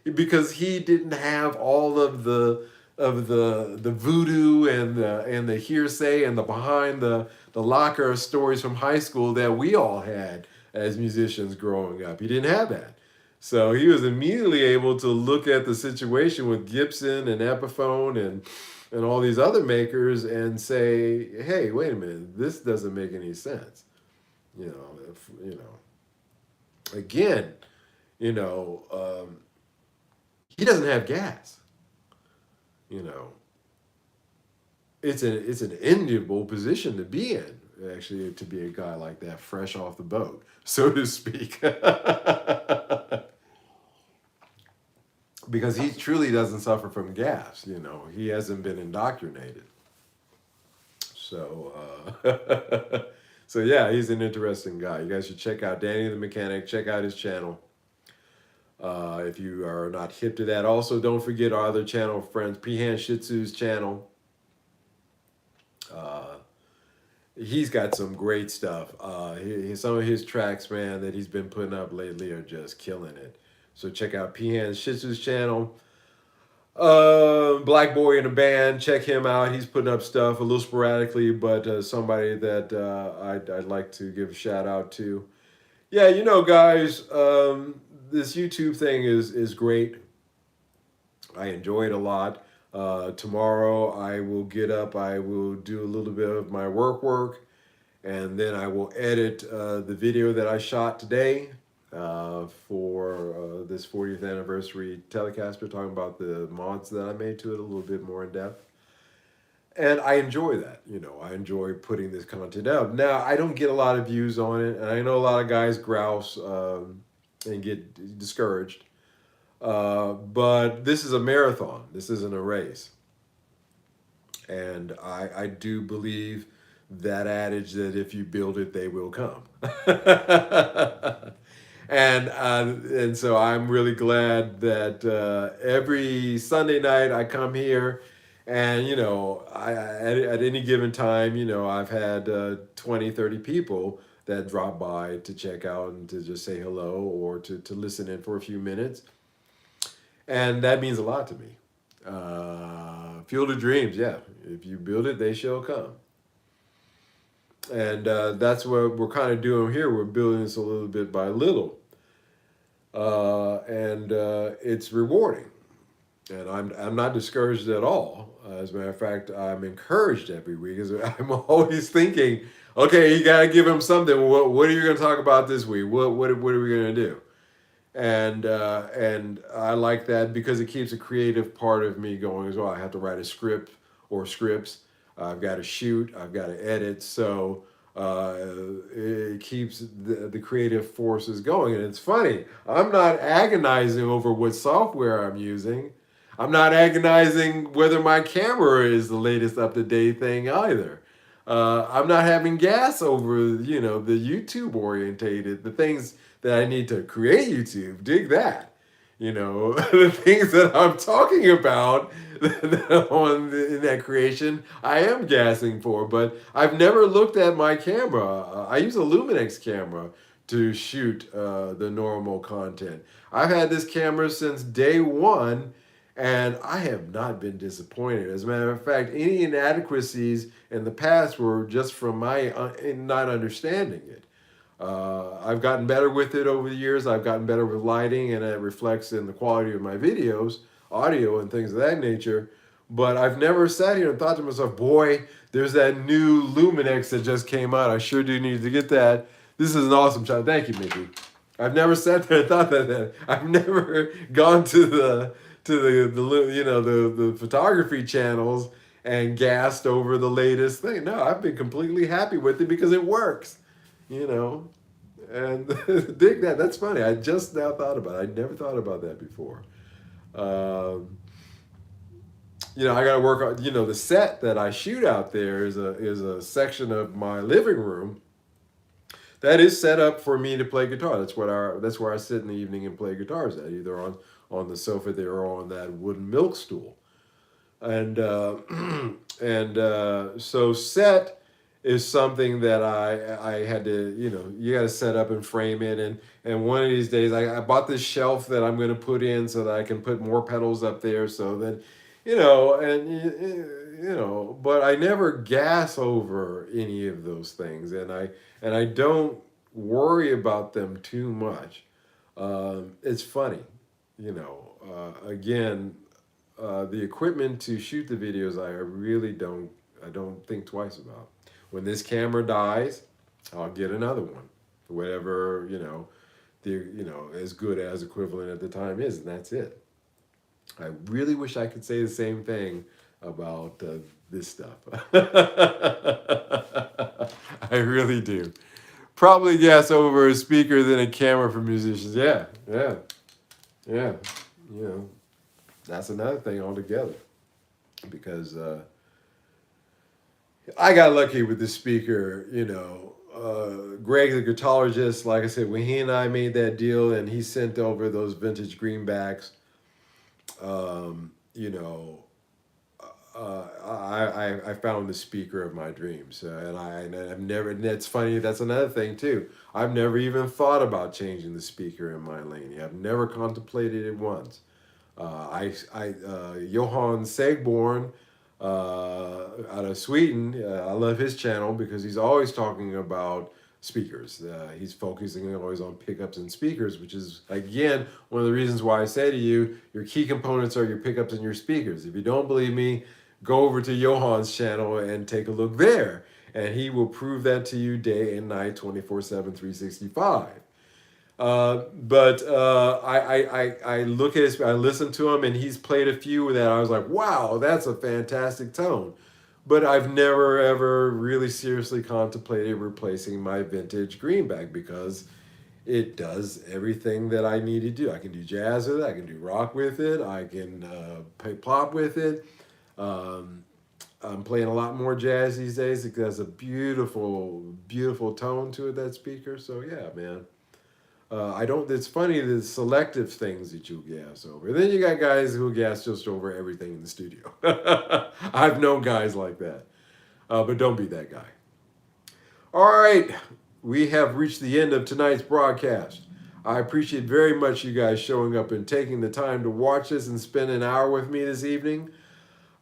Because he didn't have all of the voodoo and the hearsay and the behind the locker stories from high school that we all had as musicians growing up. He didn't have that. So he was immediately able to look at the situation with Gibson and Epiphone and all these other makers and say, hey, wait a minute, this doesn't make any sense. Again, you know, um, he doesn't have gas. You know, it's an enviable position to be in. Actually, to be a guy like that, fresh off the boat, so to speak, because he truly doesn't suffer from gas. He hasn't been indoctrinated. So, so yeah, he's an interesting guy. You guys should check out Danny the Mechanic. Check out his channel. If you are not hip to that, also don't forget our other channel friends, Pehan Shih Tzu's channel. Uh, he's got some great stuff. Some of his tracks, man, that he's been putting up lately are just killing it. So check out Pehan Shih Tzu's channel. Black Boy in a Band, check him out. He's putting up stuff a little sporadically, but somebody that I'd like to give a shout out to. Yeah, guys, this YouTube thing is great. I enjoy it a lot. Tomorrow I will get up. I will do a little bit of my work, and then I will edit the video that I shot today for this 40th anniversary Telecaster, talking about the mods that I made to it a little bit more in depth. And I enjoy that. I enjoy putting this content out. Now, I don't get a lot of views on it, and I know a lot of guys grouse and get discouraged. But this is a marathon. This isn't a race. And I do believe that adage that if you build it, they will come. And so I'm really glad that every Sunday night I come here, and at any given time, I've had 20, 30 people that drop by to check out and to just say hello or to listen in for a few minutes, and that means a lot to me. Field of Dreams, yeah. If you build it, they shall come. And that's what we're kind of doing here. We're building this a little bit by little. And it's rewarding. And I'm not discouraged at all. As a matter of fact, I'm encouraged every week. I'm always thinking, okay, you got to give them something. What are you going to talk about this week? What are we going to do? And I like that because it keeps a creative part of me going as well. I have to write a script or scripts. I've got to shoot. I've got to edit. So uh, it keeps the creative forces going. And it's funny. I'm not agonizing over what software I'm using. I'm not agonizing whether my camera is the latest up to date thing either. I'm not having gas over, the YouTube orientated, the things that I need to create YouTube. Dig that. The things that I'm talking about in that creation, I am gassing for. But I've never looked at my camera. I use a Luminex camera to shoot the normal content. I've had this camera since day one, and I have not been disappointed. As a matter of fact, any inadequacies in the past were just from my not understanding it. I've gotten better with it over the years. I've gotten better with lighting, and it reflects in the quality of my videos, audio, and things of that nature. But I've never sat here and thought to myself, boy, there's that new Luminex that just came out. I sure do need to get that. This is an awesome shot. Thank you, Mickey. I've never sat there and thought that. I've never gone to the photography channels and gassed over the latest thing. No, I've been completely happy with it because it works. you know, and dig that. That's funny. I just now thought about it. I never thought about that before. Um, I got to work on. The set that I shoot out there is a section of my living room that is set up for me to play guitar. That's where I sit in the evening and play guitars at, either on the sofa there or on that wooden milk stool. And so set is something that I had to, you got to set up and frame it. And one of these days I bought this shelf that I'm going to put in so that I can put more pedals up there, so that but I never gas over any of those things, and I don't worry about them too much. It's funny, again, the equipment to shoot the videos, I don't think twice about. When this camera dies, I'll get another one, whatever as good as equivalent at the time is, and that's it. I really wish I could say the same thing about this stuff. I really do. Probably gas over a speaker than a camera for musicians. Yeah, yeah, yeah. You know, that's another thing altogether. Because I got lucky with the speaker. Greg, the guitarist, like I said, when he and I made that deal, and he sent over those vintage greenbacks, you know, I found the speaker of my dreams, and I've never. And that's funny. That's another thing too. I've never even thought about changing the speaker in my Laney. I've never contemplated it once. Johan Segborn, out of Sweden. I love his channel because he's always talking about speakers. He's focusing always on pickups and speakers, which is, again, one of the reasons why I say to you, your key components are your pickups and your speakers. If you don't believe me, go over to Johan's channel and take a look there. And he will prove that to you day and night, 24/7, 365. But I look at his, I listen to him, and he's played a few that I was like, wow, that's a fantastic tone. But I've never ever really seriously contemplated replacing my vintage greenback because it does everything that I need to do. I can do jazz with it, I can do rock with it, I can play pop with it. Um, I'm playing a lot more jazz these days. It has a beautiful, beautiful tone to it, that speaker. So yeah, man. I don't. It's funny the selective things that you gas over. And then you got guys who gas just over everything in the studio. I've known guys like that, but don't be that guy. All right, we have reached the end of tonight's broadcast. I appreciate very much you guys showing up and taking the time to watch this and spend an hour with me this evening.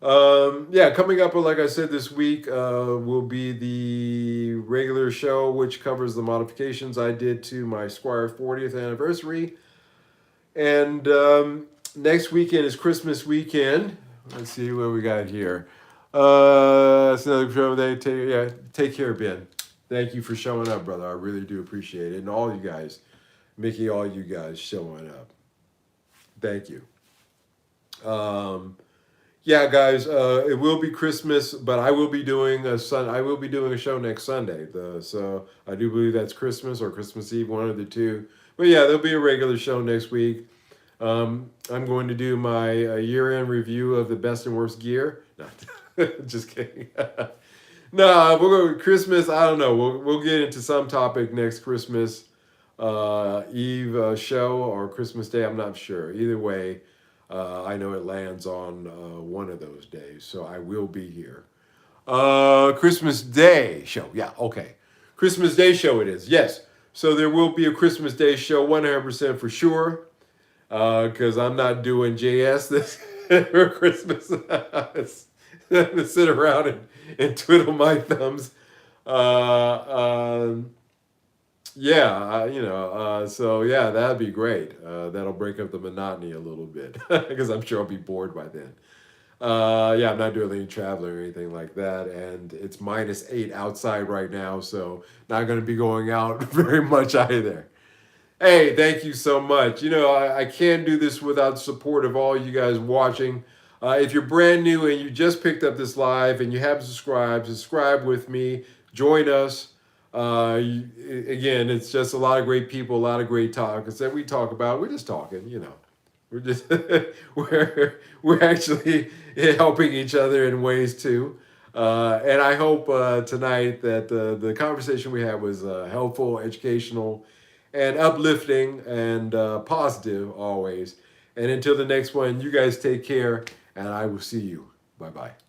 Yeah, coming up, like I said, this week will be the regular show, which covers the modifications I did to my Squire 40th anniversary. And next weekend is Christmas weekend. Let's see what we got here. It's another show. Take care, Ben. Thank you for showing up, brother. I really do appreciate it. And all you guys, Mickey, all you guys showing up. Thank you. Yeah, guys, it will be Christmas, but I will be doing a show next Sunday. So I do believe that's Christmas or Christmas Eve, one of the two. But yeah, there'll be a regular show next week. I'm going to do my year-end review of the best and worst gear. No, just kidding. No, we'll go with Christmas. I don't know. We'll get into some topic next Christmas Eve show or Christmas Day. I'm not sure. Either way, I know it lands on one of those days, so I will be here. Christmas Day show. Yeah, okay. Christmas Day show it is. Yes. So there will be a Christmas Day show 100% for sure. Because I'm not doing G.A.S. this for Christmas. I'm going to sit around and twiddle my thumbs. So yeah, that'd be great. That'll break up the monotony a little bit because I'm sure I'll be bored by then. Yeah, I'm not doing any traveling or anything like that, and it's -8 outside right now, so not going to be going out very much either. Hey, thank you so much. I can't do this without the support of all you guys watching. If you're brand new and you just picked up this live and you haven't subscribe with me. Join us. Again, it's just a lot of great people, a lot of great topics that we talk about. We're just talking. We're just we're actually helping each other in ways too. And I hope tonight that the conversation we had was helpful, educational, and uplifting and positive always. And until the next one, you guys take care, and I will see you. Bye-bye.